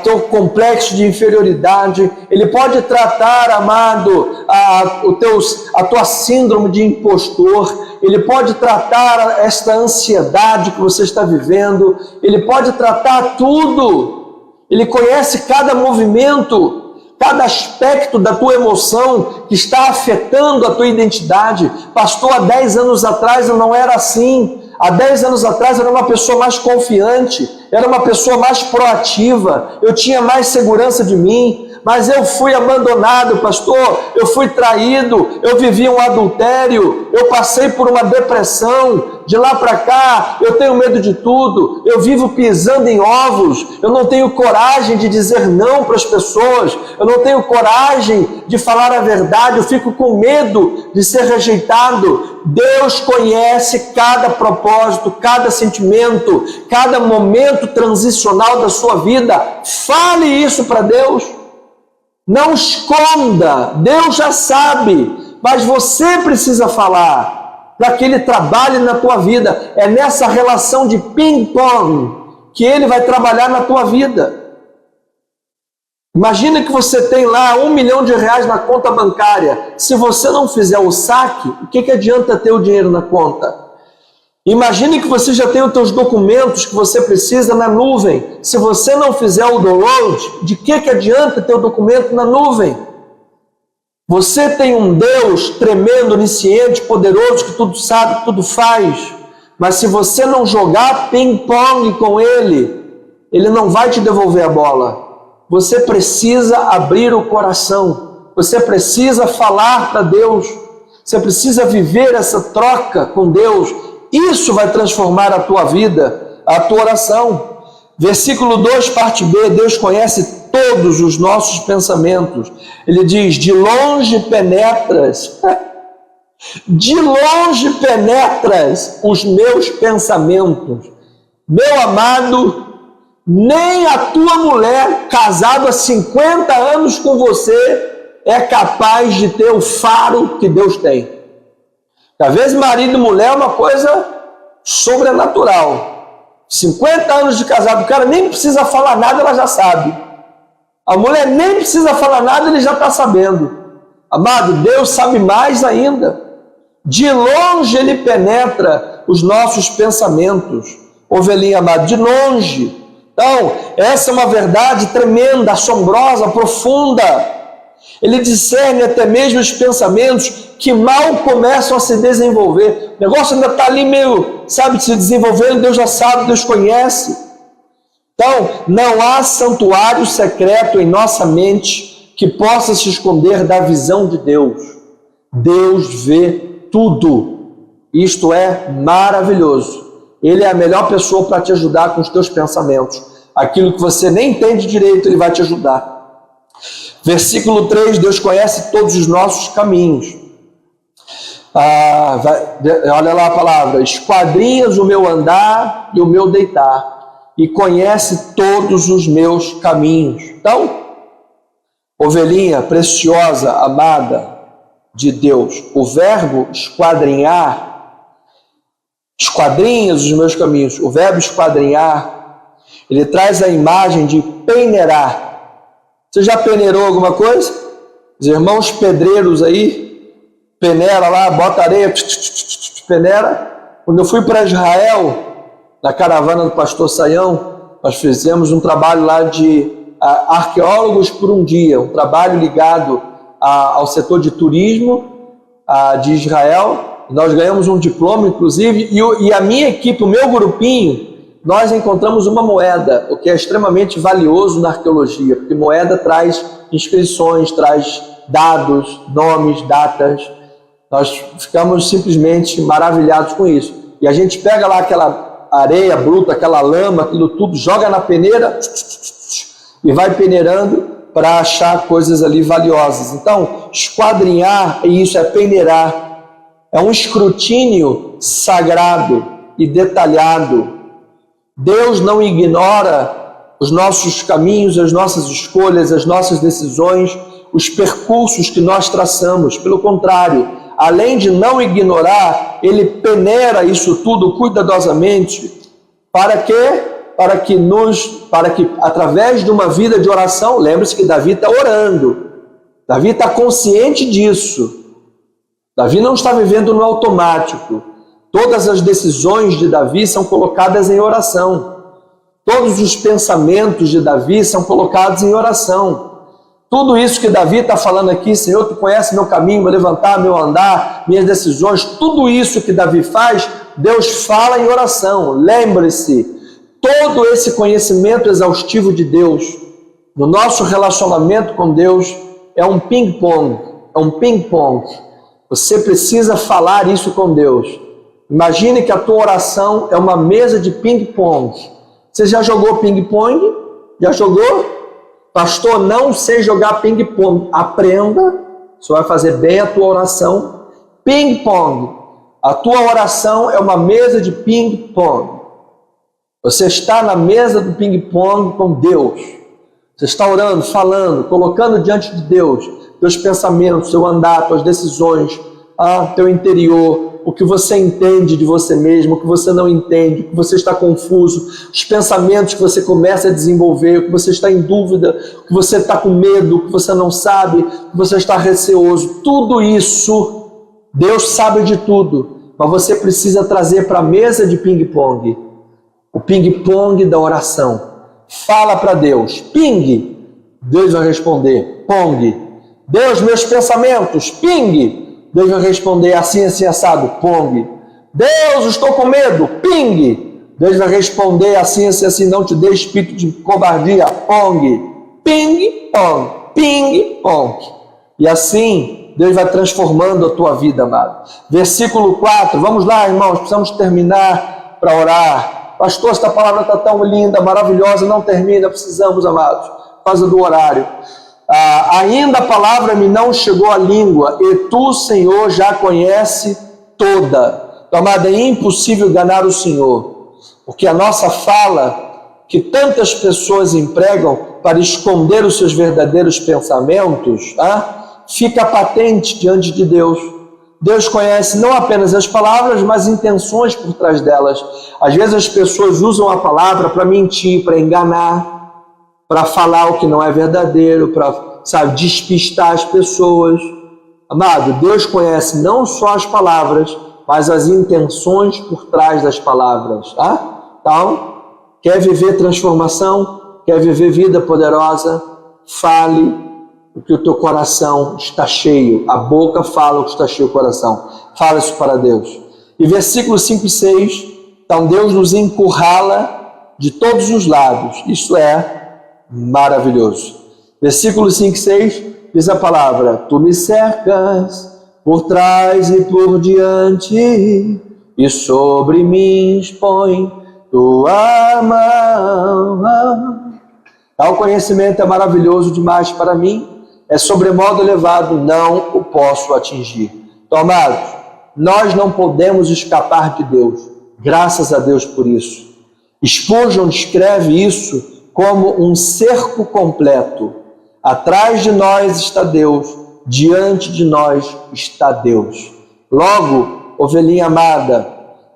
teu complexo de inferioridade, Ele pode tratar, amado, a tua síndrome de impostor, Ele pode tratar esta ansiedade que você está vivendo, Ele pode tratar tudo. Ele conhece cada movimento, cada aspecto da tua emoção que está afetando a tua identidade. Pastor, há 10 anos atrás eu não era assim. Há 10 anos atrás eu era uma pessoa mais confiante, era uma pessoa mais proativa, eu tinha mais segurança de mim, mas eu fui abandonado, pastor, eu fui traído, eu vivi um adultério, eu passei por uma depressão, de lá para cá eu tenho medo de tudo, eu vivo pisando em ovos, eu não tenho coragem de dizer não para as pessoas, eu não tenho coragem de falar a verdade, eu fico com medo de ser rejeitado. Deus conhece cada propósito, cada sentimento, cada momento transicional da sua vida. Fale isso para Deus. Não esconda, Deus já sabe, mas você precisa falar para que Ele trabalhe na tua vida. É nessa relação de ping-pong que Ele vai trabalhar na tua vida. Imagina que você tem lá R$1 milhão na conta bancária. Se você não fizer o saque, o que adianta ter o dinheiro na conta? Imagine que você já tem os seus documentos que você precisa na nuvem. Se você não fizer o download, de que adianta ter o documento na nuvem? Você tem um Deus tremendo, onisciente, poderoso, que tudo sabe, que tudo faz. Mas se você não jogar ping-pong com Ele, Ele não vai te devolver a bola. Você precisa abrir o coração. Você precisa falar para Deus. Você precisa viver essa troca com Deus. Isso vai transformar a tua vida, a tua oração. Versículo 2, parte B, Deus conhece todos os nossos pensamentos. Ele diz, de longe penetras os meus pensamentos. Meu amado, nem a tua mulher, casada há 50 anos com você, é capaz de ter o faro que Deus tem. Às vezes marido e mulher é uma coisa sobrenatural. 50 anos de casado, o cara nem precisa falar nada, ela já sabe. A mulher nem precisa falar nada, ele já está sabendo. Amado, Deus sabe mais ainda. De longe ele penetra os nossos pensamentos. Ovelhinha amada, de longe. Então, essa é uma verdade tremenda, assombrosa, profunda. Ele discerne até mesmo os pensamentos que mal começam a se desenvolver. O negócio ainda está ali meio, sabe, se desenvolvendo, Deus já sabe, Deus conhece. Então, não há santuário secreto em nossa mente que possa se esconder da visão de Deus. Deus vê tudo. Isto é maravilhoso. Ele é a melhor pessoa para te ajudar com os teus pensamentos. Aquilo que você nem entende direito, ele vai te ajudar. Versículo 3, Deus conhece todos os nossos caminhos. Olha lá a palavra, esquadrinhas o meu andar e o meu deitar, e conhece todos os meus caminhos. Então, ovelhinha preciosa, amada de Deus, o verbo esquadrinhar, esquadrinhas os meus caminhos, o verbo esquadrinhar, ele traz a imagem de peneirar. Você já peneirou alguma coisa? Os irmãos pedreiros aí, peneira lá, bota areia, peneira. Quando eu fui para Israel, na caravana do pastor Saião, nós fizemos um trabalho lá de arqueólogos por um dia, um trabalho ligado ao setor de turismo de Israel. Nós ganhamos um diploma, inclusive, e a minha equipe, o meu grupinho, nós encontramos uma moeda, o que é extremamente valioso na arqueologia, porque moeda traz inscrições, traz dados, nomes, datas. Nós ficamos simplesmente maravilhados com isso. E a gente pega lá aquela areia bruta, aquela lama, aquilo tudo, joga na peneira e vai peneirando para achar coisas ali valiosas. Então, esquadrinhar, isso é peneirar, é um escrutínio sagrado e detalhado. Deus não ignora os nossos caminhos, as nossas escolhas, as nossas decisões, os percursos que nós traçamos. Pelo contrário, além de não ignorar, Ele peneira isso tudo cuidadosamente. Para quê? Para que através de uma vida de oração, lembre-se que Davi está orando. Davi está consciente disso. Davi não está vivendo no automático. Todas as decisões de Davi são colocadas em oração. Todos os pensamentos de Davi são colocados em oração. Tudo isso que Davi está falando aqui, Senhor, Tu conhece meu caminho, meu levantar, meu andar, minhas decisões, tudo isso que Davi faz, Deus fala em oração. Lembre-se, todo esse conhecimento exaustivo de Deus, no nosso relacionamento com Deus, é um ping-pong. É um ping-pong. Você precisa falar isso com Deus. Imagine que a tua oração é uma mesa de ping-pong. Você já jogou ping-pong? Já jogou? Pastor, não sei jogar ping-pong. Aprenda, você vai fazer bem a tua oração. Ping-pong. A tua oração é uma mesa de ping-pong. Você está na mesa do ping-pong com Deus. Você está orando, falando, colocando diante de Deus teus pensamentos, seu andar, tuas decisões, teu interior, o que você entende de você mesmo, o que você não entende, o que você está confuso, os pensamentos que você começa a desenvolver, o que você está em dúvida, o que você está com medo, o que você não sabe, o que você está receoso. Tudo isso, Deus sabe de tudo, mas você precisa trazer para a mesa de ping-pong, o ping-pong da oração. Fala para Deus, ping, Deus vai responder, pong. Deus, meus pensamentos, ping, Deus vai responder assim, assim, assado, pong. Deus, estou com medo, ping. Deus vai responder assim, assim, assim, não te dê espírito de covardia, pong. Ping, pong, ping, pong. E assim, Deus vai transformando a tua vida, amado. Versículo 4, vamos lá, irmãos, precisamos terminar para orar. Pastor, esta palavra está tão linda, maravilhosa, não termina, precisamos, amados, por causa do horário. Ainda a palavra me não chegou à língua, e tu, Senhor, já conhece toda. Então, amado, é impossível enganar o Senhor, porque a nossa fala, que tantas pessoas empregam para esconder os seus verdadeiros pensamentos, fica patente diante de Deus. Deus conhece não apenas as palavras, mas intenções por trás delas. Às vezes as pessoas usam a palavra para mentir, para enganar, para falar o que não é verdadeiro, para, despistar as pessoas. Amado, Deus conhece não só as palavras, mas as intenções por trás das palavras. Então, quer viver transformação? Quer viver vida poderosa? Fale o que o teu coração está cheio. A boca fala o que está cheio o coração. Fala isso para Deus. E versículos 5 e 6, então Deus nos encurrala de todos os lados. Isso é maravilhoso. Versículos 5 e 6 diz a palavra: tu me cercas por trás e por diante, e sobre mim expõe tua mão. Tal conhecimento é maravilhoso demais para mim, é sobremodo elevado, não o posso atingir. Então, amados, nós não podemos escapar de Deus, graças a Deus por isso. Spurgeon descreve isso como um cerco completo. Atrás de nós está Deus, diante de nós está Deus. Logo, ovelhinha amada,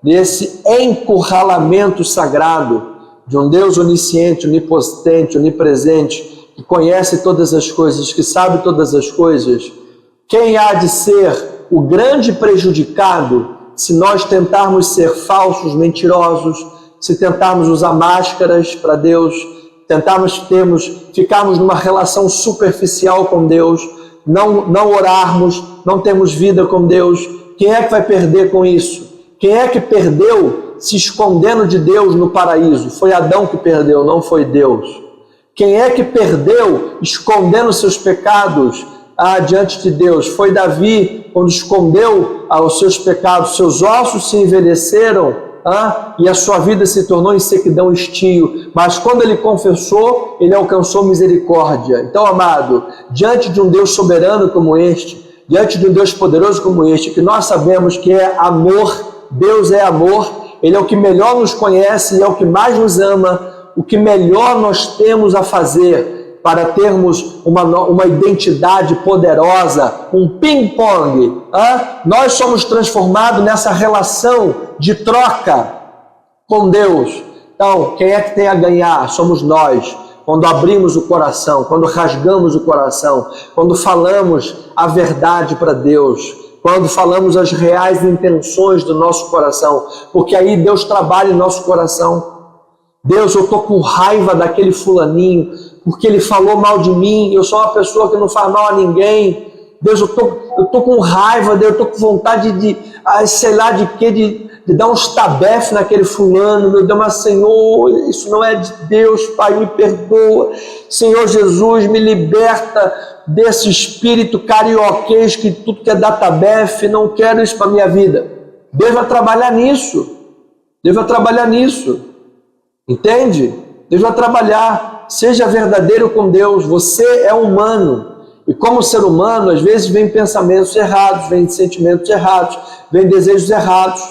nesse encurralamento sagrado de um Deus onisciente, onipotente, onipresente, que conhece todas as coisas, que sabe todas as coisas, quem há de ser o grande prejudicado se nós tentarmos ser falsos, mentirosos, se tentarmos usar máscaras para Deus, ficarmos numa relação superficial com Deus, não orarmos, não termos vida com Deus? Quem é que vai perder com isso? Quem é que perdeu se escondendo de Deus no paraíso? Foi Adão que perdeu, não foi Deus. Quem é que perdeu escondendo seus pecados diante de Deus? Foi Davi, quando escondeu os seus pecados, seus ossos se envelheceram e a sua vida se tornou em sequidão e estio. Mas quando ele confessou, ele alcançou misericórdia. Então, amado, diante de um Deus soberano como este, diante de um Deus poderoso como este, que nós sabemos que é amor, Deus é amor, Ele é o que melhor nos conhece e é o que mais nos ama. O que melhor nós temos a fazer para termos uma identidade poderosa, um ping-pong. Nós somos transformados nessa relação de troca com Deus. Então, quem é que tem a ganhar? Somos nós. Quando abrimos o coração, quando rasgamos o coração, quando falamos a verdade para Deus, quando falamos as reais intenções do nosso coração, porque aí Deus trabalha em nosso coração. Deus, eu estou com raiva daquele fulaninho, porque ele falou mal de mim, eu sou uma pessoa que não faz mal a ninguém. Deus, eu estou com raiva, Deus, eu estou com vontade de dar uns tabefes naquele fulano, meu Deus, mas Senhor, isso não é de Deus, Pai, me perdoa. Senhor Jesus, me liberta desse espírito carioquês que tudo quer dar tabefe, não quero isso para a minha vida. Deus vai trabalhar nisso, Deus vai trabalhar nisso. Entende? Deus vai trabalhar. Seja verdadeiro com Deus. Você é humano. E como ser humano, às vezes vem pensamentos errados, vem sentimentos errados, vem desejos errados.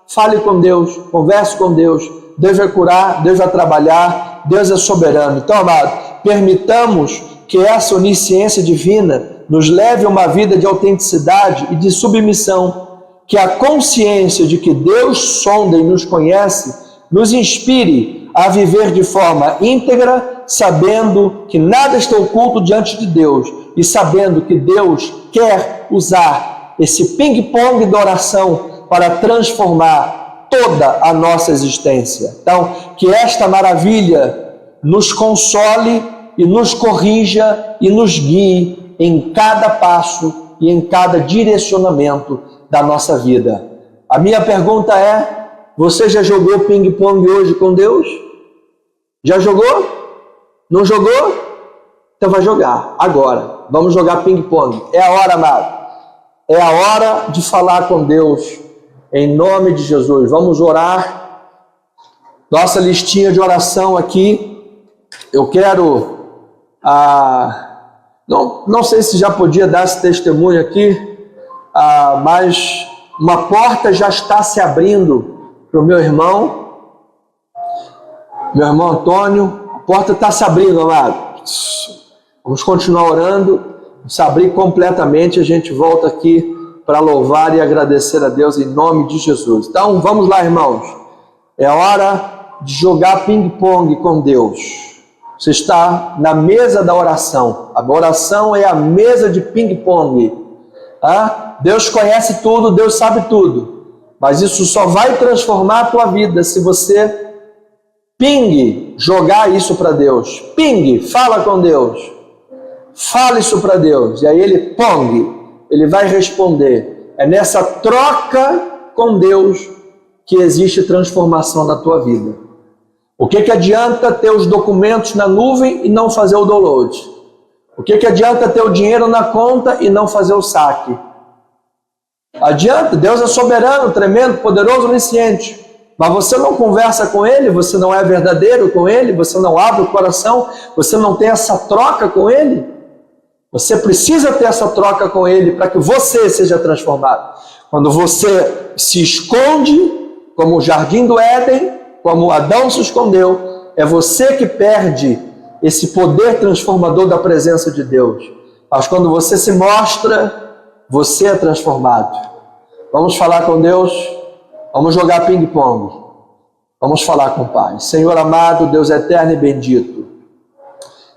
Fale com Deus, converse com Deus. Deus vai curar, Deus vai trabalhar, Deus é soberano. Então, amado, permitamos que essa onisciência divina nos leve a uma vida de autenticidade e de submissão. Que a consciência de que Deus sonda e nos conhece nos inspire a viver de forma íntegra, sabendo que nada está oculto diante de Deus e sabendo que Deus quer usar esse ping-pong da oração para transformar toda a nossa existência. Então, que esta maravilha nos console e nos corrija e nos guie em cada passo e em cada direcionamento da nossa vida. A minha pergunta é: você já jogou ping-pong hoje com Deus? Já jogou? Não jogou? Então vai jogar, agora. Vamos jogar ping-pong. É a hora, amado. É a hora de falar com Deus, em nome de Jesus. Vamos orar Nossa listinha de oração aqui, eu quero, não sei se já podia dar esse testemunho aqui, mas uma porta já está se abrindo para o meu irmão Antônio. A porta está se abrindo, amado. Vamos continuar orando, se abrir completamente, a gente volta aqui para louvar e agradecer a Deus em nome de Jesus. Então, vamos lá, irmãos. É hora de jogar ping-pong com Deus. Você está na mesa da oração. A oração é a mesa de ping-pong. Deus conhece tudo, Deus sabe tudo. Mas isso só vai transformar a tua vida se você jogar isso para Deus. Fala com Deus. Fala isso para Deus. E aí ele vai responder. É nessa troca com Deus que existe transformação na tua vida. O que adianta ter os documentos na nuvem e não fazer o download? O que adianta ter o dinheiro na conta e não fazer o saque? Adianta, Deus é soberano, tremendo, poderoso, onisciente. Mas você não conversa com Ele, você não é verdadeiro com Ele, você não abre o coração, você não tem essa troca com Ele. Você precisa ter essa troca com Ele para que você seja transformado. Quando você se esconde, como o jardim do Éden, como Adão se escondeu, é você que perde esse poder transformador da presença de Deus. Mas quando você se mostra, você é transformado. Vamos falar com Deus, vamos jogar ping-pong, vamos falar com o Pai. Senhor amado, Deus eterno e bendito,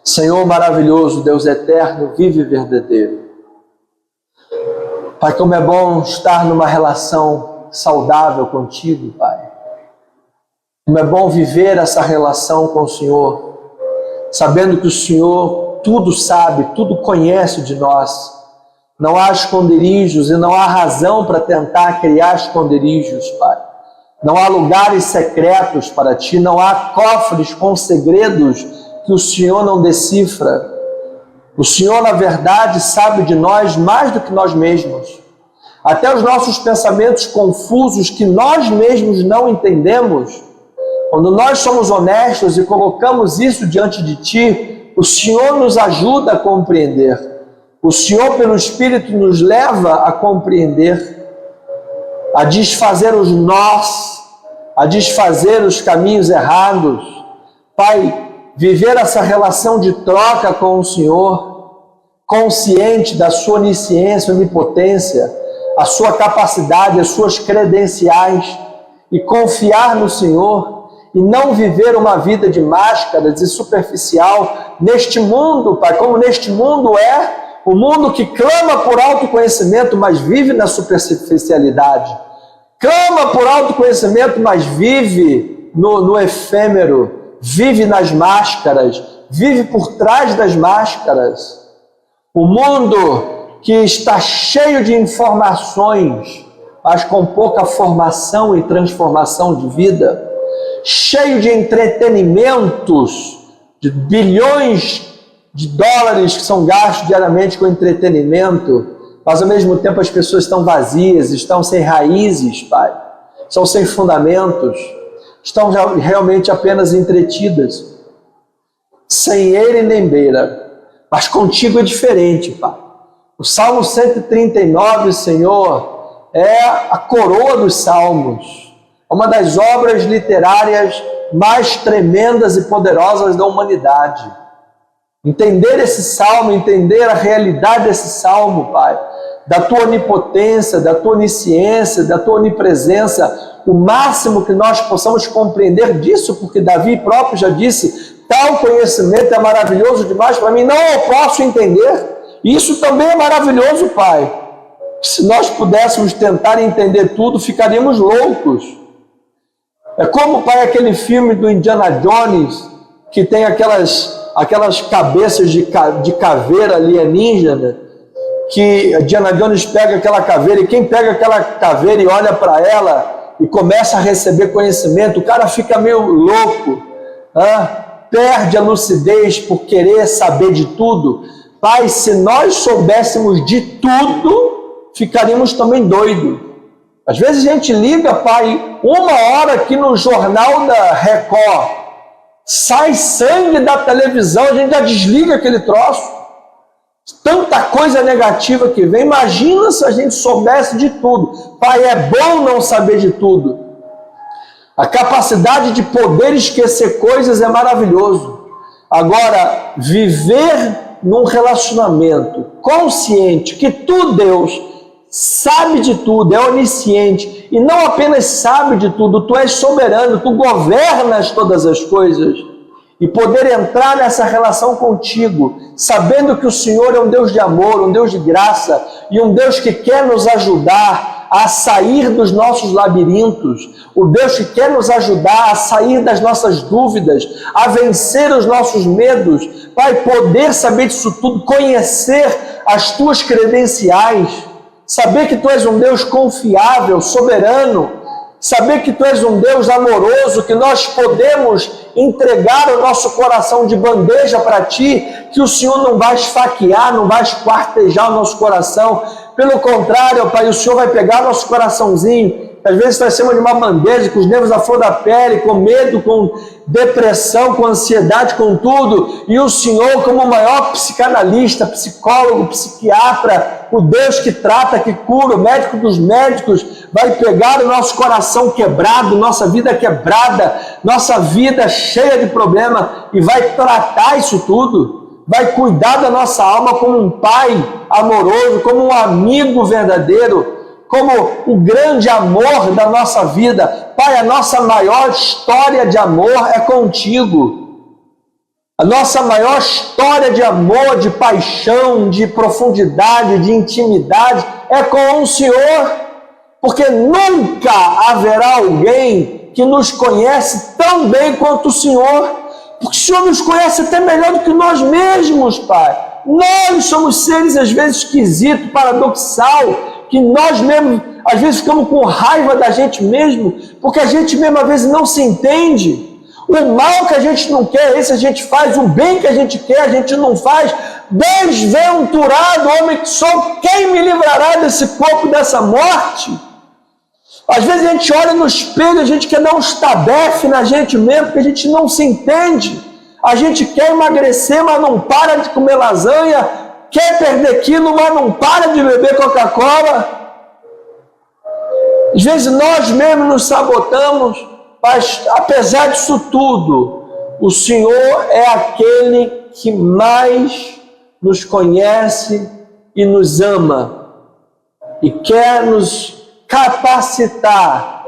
Senhor maravilhoso, Deus eterno, vive e verdadeiro. Pai, como é bom estar numa relação saudável contigo, Pai. Como é bom viver essa relação com o Senhor, sabendo que o Senhor tudo sabe, tudo conhece de nós. Não há esconderijos e não há razão para tentar criar esconderijos, Pai. Não há lugares secretos para Ti, não há cofres com segredos que o Senhor não decifra. O Senhor, na verdade, sabe de nós mais do que nós mesmos. Até os nossos pensamentos confusos que nós mesmos não entendemos, quando nós somos honestos e colocamos isso diante de Ti, o Senhor nos ajuda a compreender. O Senhor, pelo Espírito, nos leva a compreender, a desfazer os nós, a desfazer os caminhos errados. Pai, viver essa relação de troca com o Senhor, consciente da sua onisciência, onipotência, a sua capacidade, as suas credenciais, e confiar no Senhor, e não viver uma vida de máscaras e superficial neste mundo, Pai, como neste mundo é, o mundo que clama por autoconhecimento, mas vive na superficialidade. Clama por autoconhecimento, mas vive no efêmero, vive nas máscaras, vive por trás das máscaras. O mundo que está cheio de informações, mas com pouca formação e transformação de vida, cheio de entretenimentos, de bilhões de dólares que são gastos diariamente com entretenimento, mas ao mesmo tempo as pessoas estão vazias, estão sem raízes, Pai, estão sem fundamentos, estão realmente apenas entretidas, sem ele nem beira. Mas contigo é diferente, Pai. O Salmo 139, Senhor, é a coroa dos salmos, é uma das obras literárias mais tremendas e poderosas da humanidade. Entender esse salmo, entender a realidade desse salmo, Pai, da Tua onipotência, da Tua onisciência, da Tua onipresença, o máximo que nós possamos compreender disso, porque Davi próprio já disse, tal conhecimento é maravilhoso demais para mim, não eu posso entender. Isso também é maravilhoso, Pai. Se nós pudéssemos tentar entender tudo, ficaríamos loucos. É como, Pai, aquele filme do Indiana Jones, que tem aquelas cabeças de caveira alienígena, que Indiana Jones pega aquela caveira, e quem pega aquela caveira e olha para ela e começa a receber conhecimento, o cara fica meio louco, perde a lucidez por querer saber de tudo. Pai, se nós soubéssemos de tudo, ficaríamos também doidos. Às vezes a gente liga, Pai, 1 hora aqui no jornal da Record, sai sangue da televisão, a gente já desliga aquele troço. Tanta coisa negativa que vem. Imagina se a gente soubesse de tudo. Pai, é bom não saber de tudo. A capacidade de poder esquecer coisas é maravilhoso. Agora, viver num relacionamento consciente que tu, Deus, sabe de tudo, é onisciente, e não apenas sabe de tudo, tu és soberano, tu governas todas as coisas, e poder entrar nessa relação contigo, sabendo que o Senhor é um Deus de amor, um Deus de graça, e um Deus que quer nos ajudar a sair dos nossos labirintos, o Deus que quer nos ajudar a sair das nossas dúvidas, a vencer os nossos medos. Pai, poder saber disso tudo, conhecer as tuas credenciais, saber que tu és um Deus confiável, soberano, saber que tu és um Deus amoroso, que nós podemos entregar o nosso coração de bandeja para ti, que o Senhor não vai esfaquear, não vai esquartejar o nosso coração. Pelo contrário, Pai, o Senhor vai pegar nosso coraçãozinho, às vezes está em cima de uma bandeja, com os nervos à flor da pele, com medo, com depressão, com ansiedade, com tudo, e o Senhor, como o maior psicanalista, psicólogo, psiquiatra, o Deus que trata, que cura, o médico dos médicos, vai pegar o nosso coração quebrado, nossa vida quebrada, nossa vida cheia de problema, e vai tratar isso tudo, vai cuidar da nossa alma como um pai amoroso, como um amigo verdadeiro, como o grande amor da nossa vida. Pai, a nossa maior história de amor é contigo. A nossa maior história de amor, de paixão, de profundidade, de intimidade é com o Senhor, porque nunca haverá alguém que nos conhece tão bem quanto o Senhor, porque o Senhor nos conhece até melhor do que nós mesmos, Pai. Nós somos seres às vezes esquisitos, paradoxal, que nós mesmos, às vezes, ficamos com raiva da gente mesmo, porque a gente mesmo, às vezes, não se entende. O mal que a gente não quer, esse a gente faz, o bem que a gente quer, a gente não faz. Desventurado homem que sou, quem me livrará desse corpo, dessa morte? Às vezes a gente olha no espelho, a gente quer dar um estabefe na gente mesmo, porque a gente não se entende. A gente quer emagrecer, mas não para de comer lasanha, quer perder quilo, mas não para de beber Coca-Cola. Às vezes nós mesmos nos sabotamos, mas apesar disso tudo, o Senhor é aquele que mais nos conhece e nos ama e quer nos capacitar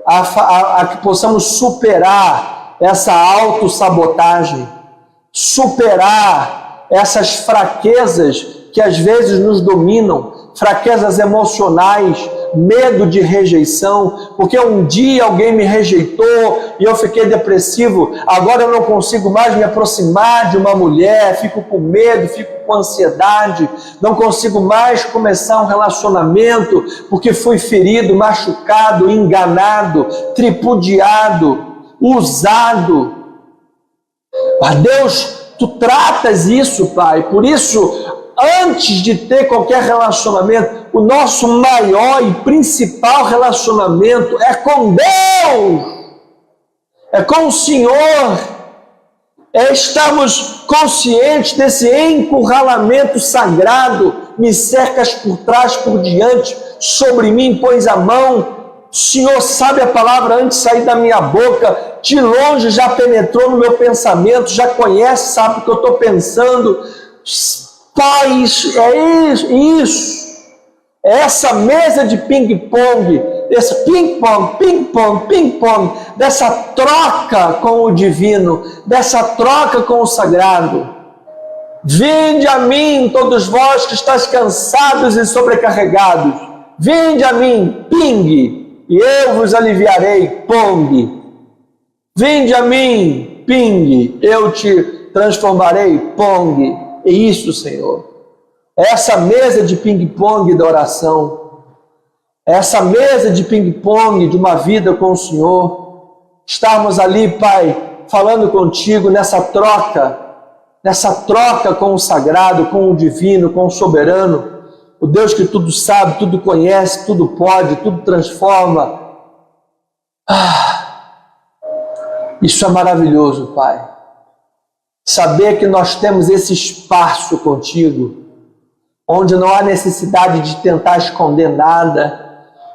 a que possamos superar essa autossabotagem, superar essas fraquezas que às vezes nos dominam, fraquezas emocionais, medo de rejeição, porque um dia alguém me rejeitou e eu fiquei depressivo, agora eu não consigo mais me aproximar de uma mulher, fico com medo, fico com ansiedade, não consigo mais começar um relacionamento, porque fui ferido, machucado, enganado, tripudiado, usado. Mas Deus, tu tratas isso, Pai, por isso, antes de ter qualquer relacionamento, o nosso maior e principal relacionamento é com Deus, é com o Senhor, é estarmos conscientes desse encurralamento sagrado. Me cercas por trás, por diante, sobre mim pões a mão. O Senhor sabe a palavra antes de sair da minha boca, de longe já penetrou no meu pensamento, já conhece, sabe o que eu estou pensando. Pai, é isso. É essa mesa de ping-pong, esse ping-pong, dessa troca com o divino, dessa troca com o sagrado. Vinde a mim, todos vós que estáis cansados e sobrecarregados. Vinde a mim, ping, e eu vos aliviarei, pong. Vinde a mim, ping, eu te transformarei, pong. É isso, Senhor. Essa mesa de ping-pong da oração, essa mesa de ping-pong de uma vida com o Senhor, estarmos ali, Pai, falando contigo nessa troca com o sagrado, com o divino, com o soberano, o Deus que tudo sabe, tudo conhece, tudo pode, tudo transforma. Isso é maravilhoso, Pai. Saber que nós temos esse espaço contigo, onde não há necessidade de tentar esconder nada,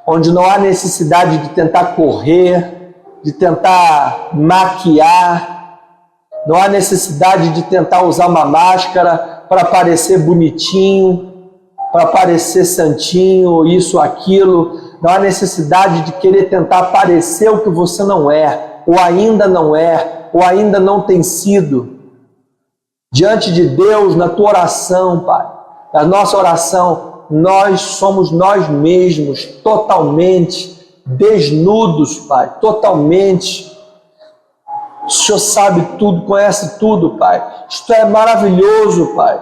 onde não há necessidade de tentar correr, de tentar maquiar, não há necessidade de tentar usar uma máscara para parecer bonitinho, para parecer santinho, isso, aquilo. Não há necessidade de querer tentar parecer o que você não é, ou ainda não é, ou ainda não tem sido. Diante de Deus, na tua oração, Pai, na nossa oração, nós somos nós mesmos, totalmente desnudos, Pai, totalmente. O Senhor sabe tudo, conhece tudo, Pai. Isto é maravilhoso, Pai.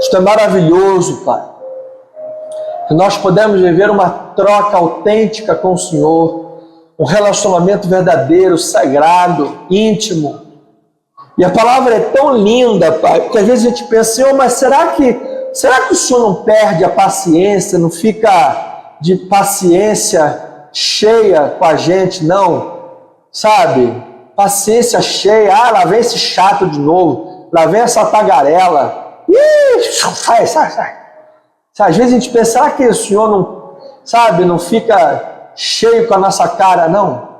Isto é maravilhoso, Pai. Que nós podemos viver uma troca autêntica com o Senhor, um relacionamento verdadeiro, sagrado, íntimo. E a palavra é tão linda, Pai, porque às vezes a gente pensa, Senhor, mas será que o Senhor não perde a paciência, não fica de paciência cheia com a gente, não? Sabe? Paciência cheia, lá vem esse chato de novo, lá vem essa tagarela. Sai. Às vezes a gente pensa, será que o Senhor não fica cheio com a nossa cara, não?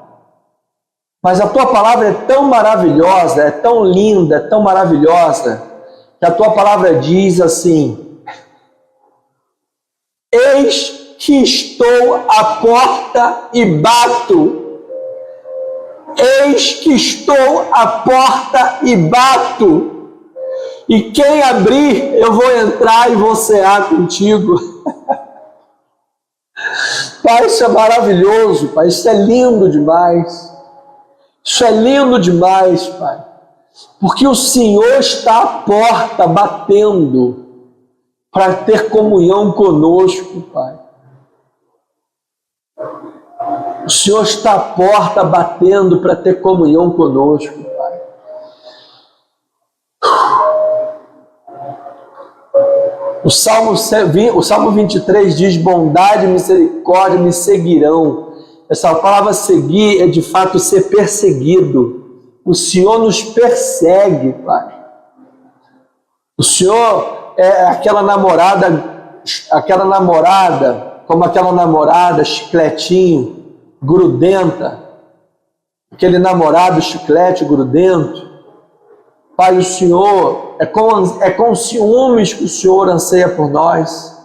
Mas a tua palavra é tão maravilhosa, é tão linda, é tão maravilhosa, que a tua palavra diz assim: eis que estou à porta e bato. Eis que estou à porta e bato. E quem abrir, eu vou entrar e vou cear contigo. Pai, isso é maravilhoso, Pai, isso é lindo demais. Isso é lindo demais, Pai, porque o Senhor está à porta batendo para ter comunhão conosco, Pai. O Senhor está à porta batendo para ter comunhão conosco, Pai. O Salmo 23 diz: bondade e misericórdia me seguirão. Essa palavra seguir é de fato ser perseguido. O Senhor nos persegue, Pai. O Senhor é aquela namorada, como aquela namorada chicletinho, grudenta, aquele namorado chiclete grudento. Pai, o Senhor é com ciúmes que o Senhor anseia por nós.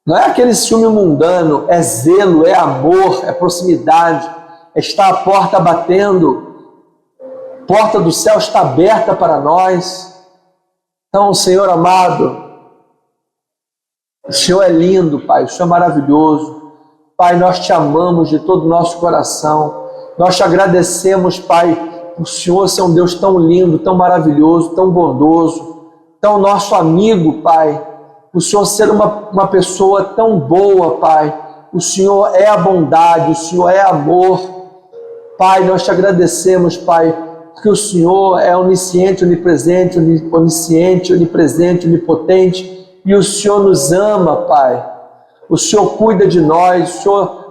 Não é aquele ciúme mundano, é zelo, é amor, é proximidade, é estar à porta batendo. A porta do céu está aberta para nós. Então, Senhor amado, o Senhor é lindo, Pai, o Senhor é maravilhoso. Pai, nós te amamos de todo o nosso coração. Nós te agradecemos, Pai, por o Senhor ser um Deus tão lindo, tão maravilhoso, tão bondoso, tão nosso amigo, Pai. O Senhor ser uma pessoa tão boa, Pai. O Senhor é a bondade, o Senhor é amor. Pai, nós te agradecemos, Pai, porque o Senhor é onisciente, onipresente, onisciente, onipresente, onipotente, e o Senhor nos ama, Pai. O Senhor cuida de nós,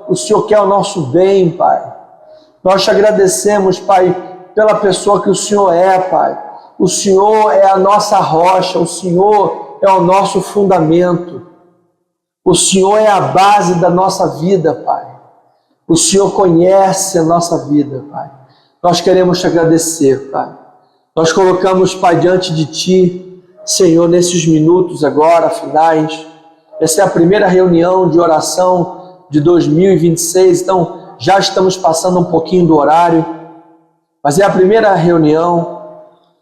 o Senhor quer o nosso bem, Pai. Nós te agradecemos, Pai, pela pessoa que o Senhor é, Pai. O Senhor é a nossa rocha, o Senhor é o nosso fundamento. O Senhor é a base da nossa vida, Pai. O Senhor conhece a nossa vida, Pai. Nós queremos te agradecer, Pai. Nós colocamos, Pai, diante de Ti, Senhor, nesses minutos agora, finais. Essa é a primeira reunião de oração de 2026, então já estamos passando um pouquinho do horário, mas é a primeira reunião.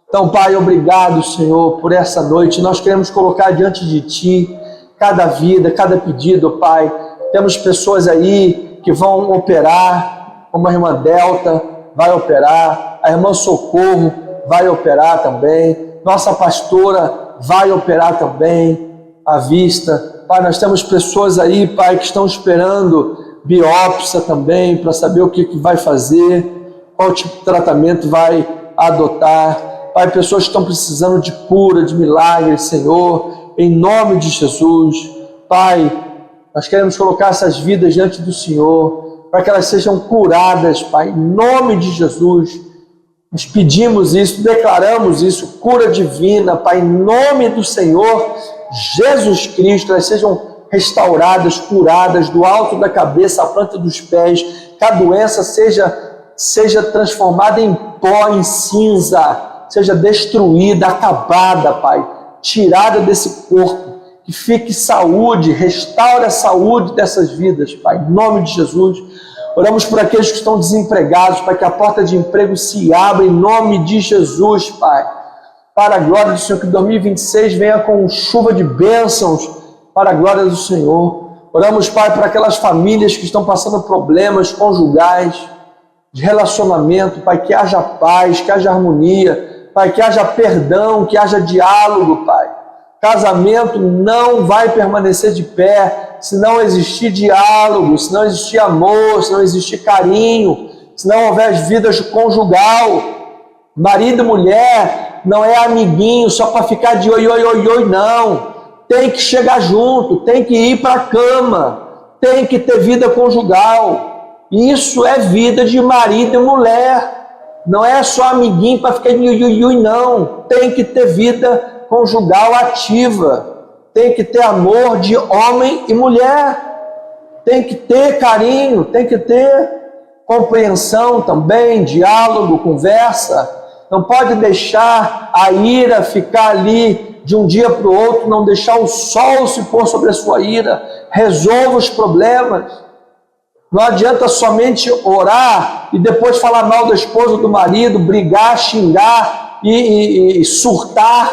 Então, Pai, obrigado, Senhor, por essa noite. Nós queremos colocar diante de Ti cada vida, cada pedido, Pai. Temos pessoas aí que vão operar, como a irmã Delta vai operar, a irmã Socorro vai operar também, nossa pastora vai operar também à vista. Pai, nós temos pessoas aí, Pai, que estão esperando biópsia também, para saber o que vai fazer, qual tipo de tratamento vai adotar. Pai, pessoas que estão precisando de cura, de milagre, Senhor, em nome de Jesus. Pai, nós queremos colocar essas vidas diante do Senhor, para que elas sejam curadas, Pai, em nome de Jesus. Nós pedimos isso, declaramos isso, cura divina, Pai, em nome do Senhor Jesus Cristo, elas sejam restauradas, curadas, do alto da cabeça à planta dos pés, que a doença seja transformada em pó, em cinza, seja destruída, acabada, Pai, tirada desse corpo, que fique saúde, restaure a saúde dessas vidas, Pai, em nome de Jesus. Oramos por aqueles que estão desempregados, para que a porta de emprego se abra em nome de Jesus, Pai. Para a glória do Senhor, que 2026 venha com chuva de bênçãos para a glória do Senhor. Oramos, Pai, para aquelas famílias que estão passando problemas conjugais, de relacionamento, Pai, que haja paz, que haja harmonia, Pai, que haja perdão, que haja diálogo, Pai. Casamento não vai permanecer de pé se não existir diálogo, se não existir amor, se não existir carinho, se não houver vida conjugal. Marido e mulher não é amiguinho só para ficar de oi, oi, oi, oi, não. Tem que chegar junto, tem que ir para a cama, tem que ter vida conjugal. Isso é vida de marido e mulher. Não é só amiguinho para ficar de oi, oi, oi, não. Tem que ter vida conjugal ativa, tem que ter amor de homem e mulher, tem que ter carinho, tem que ter compreensão também, diálogo, conversa. Não pode deixar a ira ficar ali de um dia para o outro, não deixar o sol se pôr sobre a sua ira. Resolva os problemas. Não adianta somente orar e depois falar mal da esposa, do marido, brigar, xingar e surtar.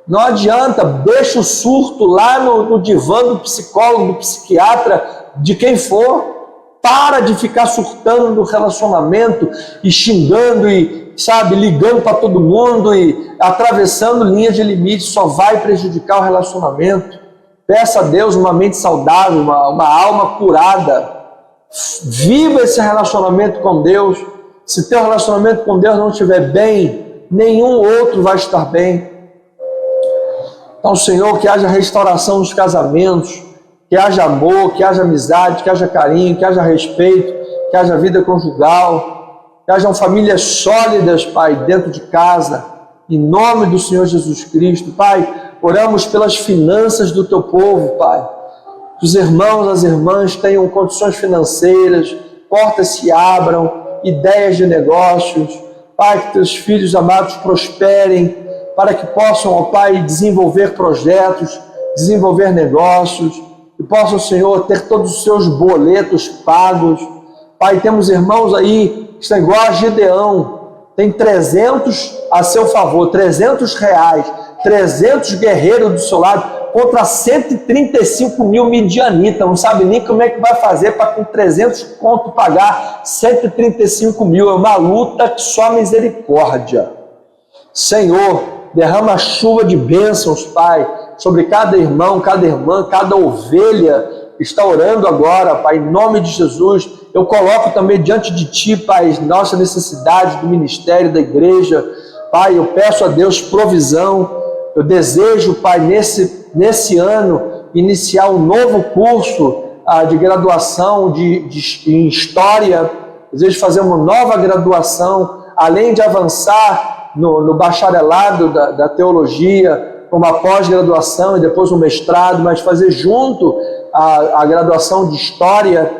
Não adianta, deixa o surto lá no divã do psicólogo, do psiquiatra, de quem for. Para de ficar surtando no relacionamento e xingando e, ligando para todo mundo e atravessando linhas de limite. Só vai prejudicar o relacionamento. Peça a Deus uma mente saudável, uma alma curada. Viva esse relacionamento com Deus. Se teu relacionamento com Deus não estiver bem, nenhum outro vai estar bem. Então, Senhor, que haja restauração nos casamentos, que haja amor, que haja amizade, que haja carinho, que haja respeito, que haja vida conjugal, que hajam famílias sólidas, Pai, dentro de casa, em nome do Senhor Jesus Cristo. Pai, oramos pelas finanças do Teu povo, Pai. Que os irmãos, as irmãs tenham condições financeiras, portas se abram, ideias de negócios. Pai, que Teus filhos amados prosperem, para que possam, ó Pai, desenvolver projetos, desenvolver negócios, e possam, Senhor, ter todos os seus boletos pagos. Pai, temos irmãos aí que estão igual a Gideão, tem 300 a seu favor, 300 reais, 300 guerreiros do seu lado, contra 135 mil midianitas, não sabe nem como é que vai fazer para com 300 conto pagar 135 mil, é uma luta que só misericórdia. Senhor, derrama chuva de bênçãos, Pai, sobre cada irmão, cada irmã, cada ovelha que está orando agora, Pai, em nome de Jesus. Eu coloco também diante de Ti, Pai, nossa necessidade do ministério, da igreja. Pai, eu peço a Deus provisão. Eu desejo, Pai, nesse ano, iniciar um novo curso de graduação em História. Desejo fazer uma nova graduação, além de avançar no bacharelado da teologia, uma pós-graduação e depois um mestrado, mas fazer junto a graduação de História.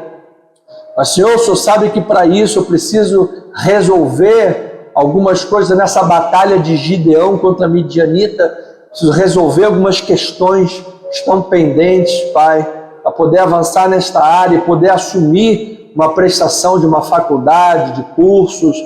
Mas, Senhor, o Senhor sabe que para isso eu preciso resolver algumas coisas nessa batalha de Gideão contra a Midianita. Preciso resolver algumas questões que estão pendentes, Pai, para poder avançar nesta área e poder assumir uma prestação de uma faculdade, de cursos,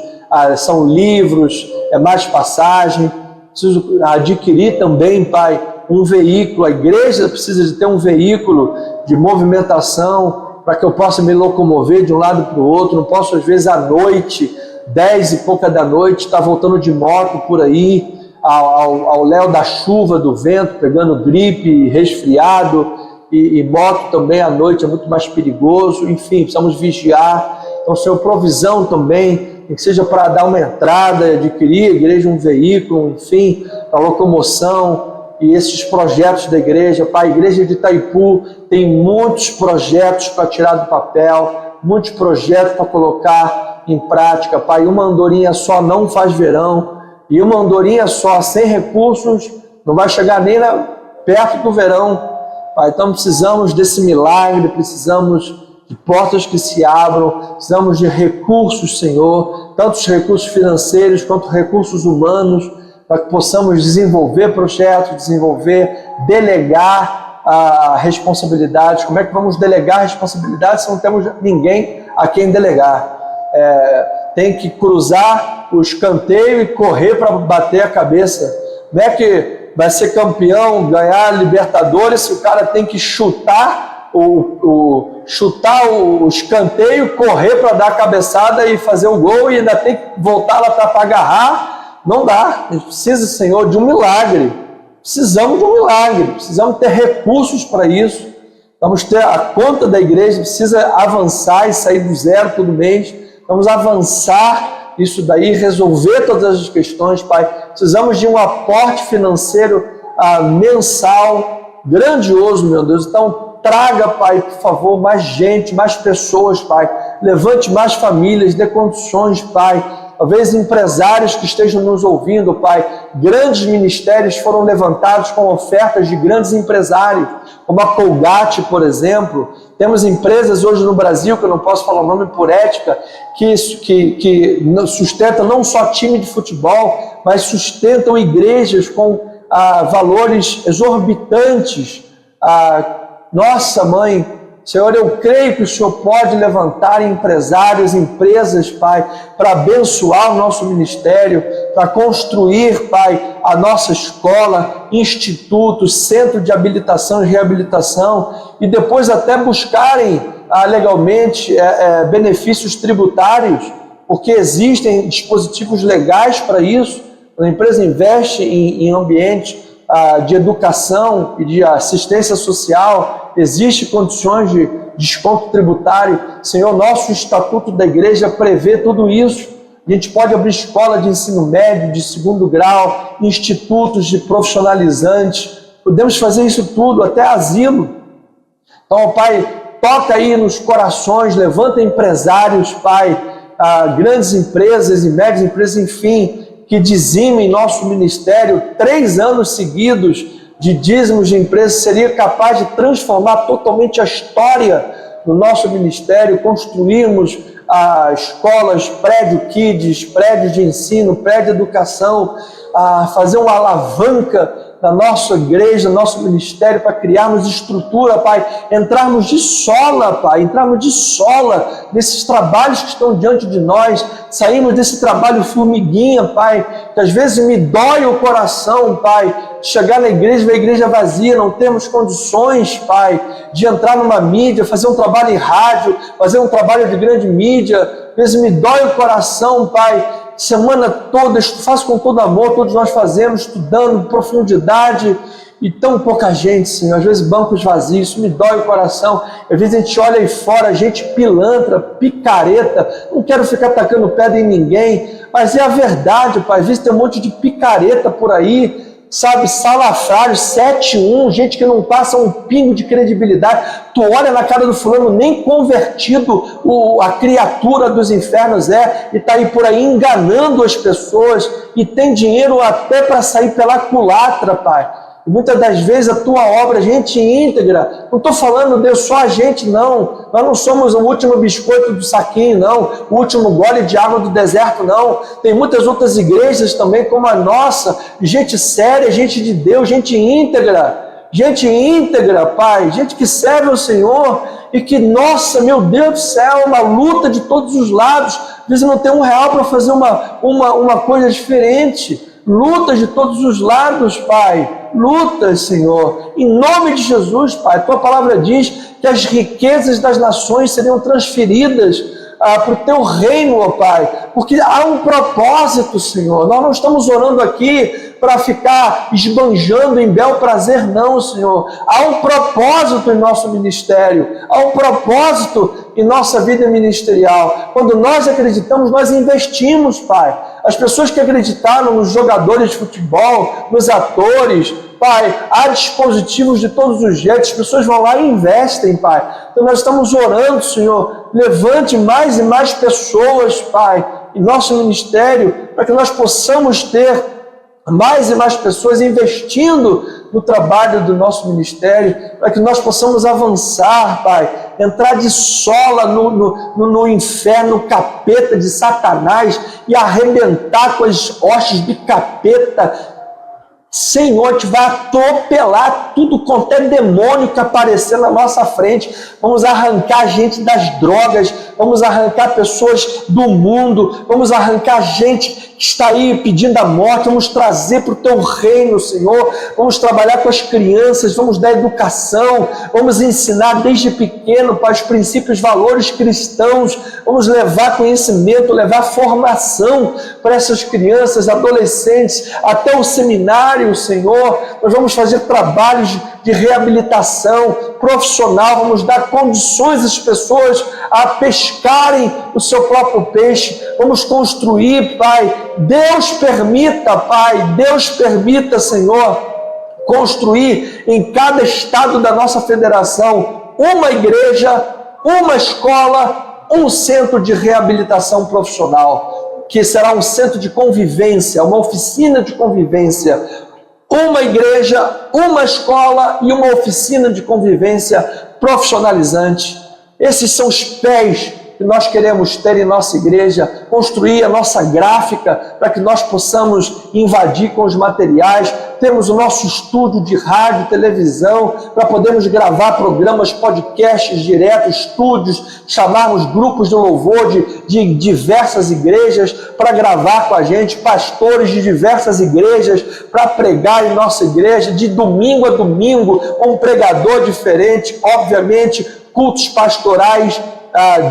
são livros, é mais passagem. Preciso adquirir também, Pai, um veículo. A igreja precisa de ter um veículo de movimentação para que eu possa me locomover de um lado para o outro. Não posso, às vezes, à noite, 10 e pouca da noite, estar voltando de moto por aí, ao léu da chuva, do vento, pegando gripe, resfriado, e moto também à noite é muito mais perigoso. Enfim, precisamos vigiar. Então, Senhor, provisão também, que seja para dar uma entrada, adquirir a igreja um veículo, enfim, para locomoção, e esses projetos da igreja. Pai, a igreja de Itaipu tem muitos projetos para tirar do papel, muitos projetos para colocar em prática. Pai, uma andorinha só não faz verão, e uma andorinha só sem recursos não vai chegar nem perto do verão. Pai, então precisamos desse milagre, precisamos de portas que se abram, precisamos de recursos, Senhor, tanto os recursos financeiros quanto recursos humanos, para que possamos desenvolver projetos, delegar responsabilidades. Como é que vamos delegar responsabilidades se não temos ninguém a quem delegar? Tem que cruzar o escanteio e correr para bater a cabeça. Não é que vai ser campeão, ganhar Libertadores, se o cara tem que chutar o escanteio, correr para dar a cabeçada e fazer o gol e ainda tem que voltar lá para agarrar. Não dá. A gente precisa, Senhor, de um milagre. Precisamos de um milagre, precisamos ter recursos para isso. Vamos ter a conta da igreja, precisa avançar e sair do zero todo mês. Vamos avançar isso daí, resolver todas as questões, Pai. Precisamos de um aporte financeiro mensal, grandioso, meu Deus. Então, traga, Pai, por favor, mais gente, mais pessoas, Pai. Levante mais famílias, dê condições, Pai. Talvez empresários que estejam nos ouvindo, Pai. Grandes ministérios foram levantados com ofertas de grandes empresários, como a Colgate, por exemplo. Temos empresas hoje no Brasil, que eu não posso falar o nome por ética, que sustentam não só time de futebol, mas sustentam igrejas com valores exorbitantes. Nossa, Mãe, Senhor, eu creio que o Senhor pode levantar empresários, empresas, Pai, para abençoar o nosso ministério, para construir, Pai, a nossa escola, institutos, centro de habilitação e reabilitação, e depois até buscarem legalmente benefícios tributários, porque existem dispositivos legais para isso. A empresa investe em ambiente de educação e de assistência social, existe condições de desconto tributário. Senhor, nosso estatuto da igreja prevê tudo isso. A gente pode abrir escola de ensino médio, de segundo grau, institutos de profissionalizantes, podemos fazer isso tudo, até asilo. Então, Pai, toca aí nos corações, levanta empresários, Pai, grandes empresas e médias empresas, enfim, que dizimem nosso ministério. 3 anos seguidos de dízimos de empresas seria capaz de transformar totalmente a história do nosso ministério. Construirmos escolas, prédio kids, prédio de ensino, prédio de educação, fazer uma alavanca da nossa igreja, nosso ministério, para criarmos estrutura, Pai, entrarmos de sola, Pai, nesses trabalhos que estão diante de nós, saímos desse trabalho formiguinha, Pai, que às vezes me dói o coração, Pai, chegar na igreja, ver a igreja vazia, não temos condições, Pai, de entrar numa mídia, fazer um trabalho em rádio, fazer um trabalho de grande mídia. Às vezes me dói o coração, Pai, semana toda, faço com todo amor, todos nós fazemos, estudando profundidade, e tão pouca gente, Senhor, às vezes bancos vazios, isso me dói o coração. Às vezes a gente olha aí fora, gente pilantra, picareta, não quero ficar tacando pedra em ninguém, mas é a verdade, Pai. Às vezes tem um monte de picareta por aí, sabe, salafrário, 7-1, gente que não passa um pingo de credibilidade. Tu olha na cara do fulano, nem convertido a criatura dos infernos e está aí por aí enganando as pessoas, e tem dinheiro até para sair pela culatra, Pai. E muitas das vezes a tua obra, gente íntegra, não estou falando, Deus, só a gente, não. Nós não somos o último biscoito do saquinho, não. O último gole de água do deserto, não. Tem muitas outras igrejas também, como a nossa, gente séria, gente de Deus, gente íntegra, Pai, gente que serve ao Senhor, e que, nossa, meu Deus do céu, uma luta de todos os lados. Às vezes não tem R$1 para fazer uma coisa diferente. Lutas de todos os lados, Pai. Lutas, Senhor. Em nome de Jesus, Pai. A Tua palavra diz que as riquezas das nações seriam transferidas para o Teu reino, ó Pai. Porque há um propósito, Senhor. Nós não estamos orando aqui para ficar esbanjando em bel prazer, não, Senhor. Há um propósito em nosso ministério. Há um propósito em nossa vida ministerial. Quando nós acreditamos, nós investimos, Pai. As pessoas que acreditaram nos jogadores de futebol, nos atores, Pai, há dispositivos de todos os jeitos, as pessoas vão lá e investem, Pai. Então nós estamos orando, Senhor, levante mais e mais pessoas, Pai, em nosso ministério, para que nós possamos ter mais e mais pessoas investindo no trabalho do nosso ministério, para que nós possamos avançar, Pai, entrar de sola no inferno, no capeta de Satanás e arrebentar com as hostes do capeta. Senhor, a gente vai atropelar tudo quanto é demônio que aparecer na nossa frente. Vamos arrancar gente das drogas, vamos arrancar pessoas do mundo, vamos arrancar gente que está aí pedindo a morte, vamos trazer para o teu reino, Senhor. Vamos trabalhar com as crianças, vamos dar educação, vamos ensinar desde pequeno para os princípios, valores cristãos, vamos levar conhecimento, levar formação para essas crianças, adolescentes, até o seminário, Senhor. Nós vamos fazer trabalhos de reabilitação profissional, vamos dar condições às pessoas a pescarem o seu próprio peixe, vamos construir, Pai, Deus permita, Senhor, construir em cada estado da nossa federação uma igreja, uma escola, um centro de reabilitação profissional, que será um centro de convivência, uma oficina de convivência, uma igreja, uma escola e uma oficina de convivência profissionalizante. Esses são os pés que nós queremos ter em nossa igreja, construir a nossa gráfica para que nós possamos invadir com os materiais, temos o nosso estúdio de rádio, televisão, para podermos gravar programas, podcasts direto, estúdios, chamarmos grupos de louvor de diversas igrejas para gravar com a gente, pastores de diversas igrejas para pregar em nossa igreja, de domingo a domingo, um pregador diferente, obviamente, cultos pastorais,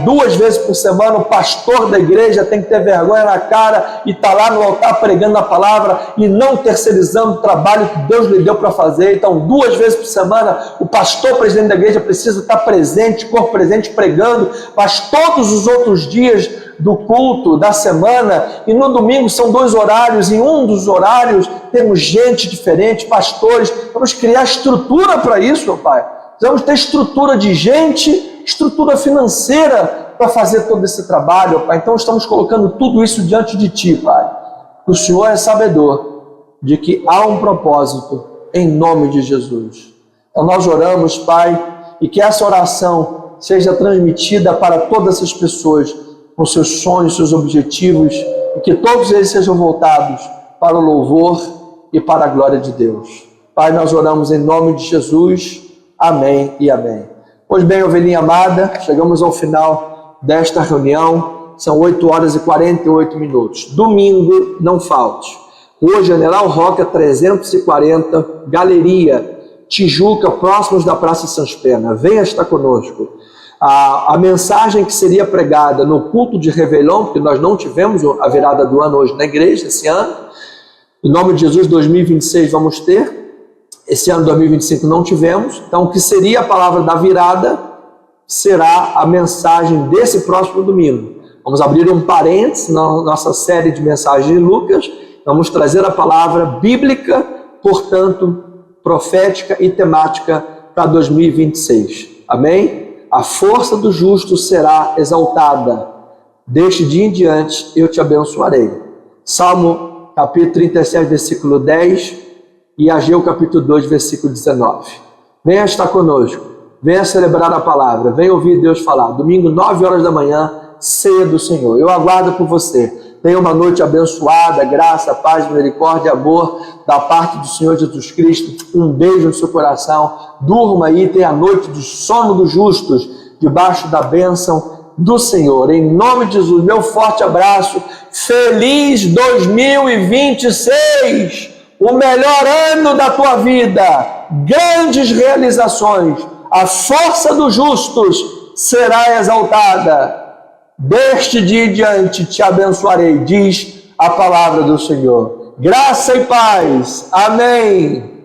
2 vezes por semana. O pastor da igreja tem que ter vergonha na cara e estar lá no altar pregando a palavra e não terceirizando o trabalho que Deus lhe deu para fazer. Então, 2 vezes por semana, o pastor presidente da igreja precisa estar presente, corpo presente, pregando, mas todos os outros dias do culto, da semana, e no domingo são 2 horários, em um dos horários temos gente diferente, pastores. Vamos criar estrutura para isso, meu Pai. Vamos ter estrutura de gente, estrutura financeira para fazer todo esse trabalho, Pai. Então estamos colocando tudo isso diante de Ti, Pai. O Senhor é sabedor de que há um propósito em nome de Jesus. Então nós oramos, Pai, e que essa oração seja transmitida para todas essas pessoas com seus sonhos, seus objetivos, e que todos eles sejam voltados para o louvor e para a glória de Deus. Pai, nós oramos em nome de Jesus. Amém e amém. Pois bem, ovelhinha amada, chegamos ao final desta reunião. São 8 horas e 48 minutos. Domingo, não falte. Rua General Roca 340, Galeria, Tijuca, próximos da Praça Sans Pena. Venha estar conosco. A mensagem que seria pregada no culto de Réveillon, porque nós não tivemos a virada do ano hoje na igreja esse ano. Em nome de Jesus, 2026 vamos ter. Esse ano 2025 não tivemos, então o que seria a palavra da virada será a mensagem desse próximo domingo. Vamos abrir um parênteses na nossa série de mensagens de Lucas, vamos trazer a palavra bíblica, portanto, profética e temática para 2026. Amém? A força do justo será exaltada. Deste dia em diante eu te abençoarei. Salmo capítulo 37, versículo 10. E Ageu capítulo 2, versículo 19. Venha estar conosco, venha celebrar a palavra, venha ouvir Deus falar. Domingo, 9 horas da manhã, ceia do Senhor. Eu aguardo por você. Tenha uma noite abençoada, graça, paz, misericórdia, amor da parte do Senhor Jesus Cristo. Um beijo no seu coração. Durma aí, tenha a noite do sono dos justos, debaixo da bênção do Senhor. Em nome de Jesus, meu forte abraço. Feliz 2026! O melhor ano da tua vida, grandes realizações, a força dos justos será exaltada. Deste dia em diante te abençoarei, diz a palavra do Senhor. Graça e paz. Amém.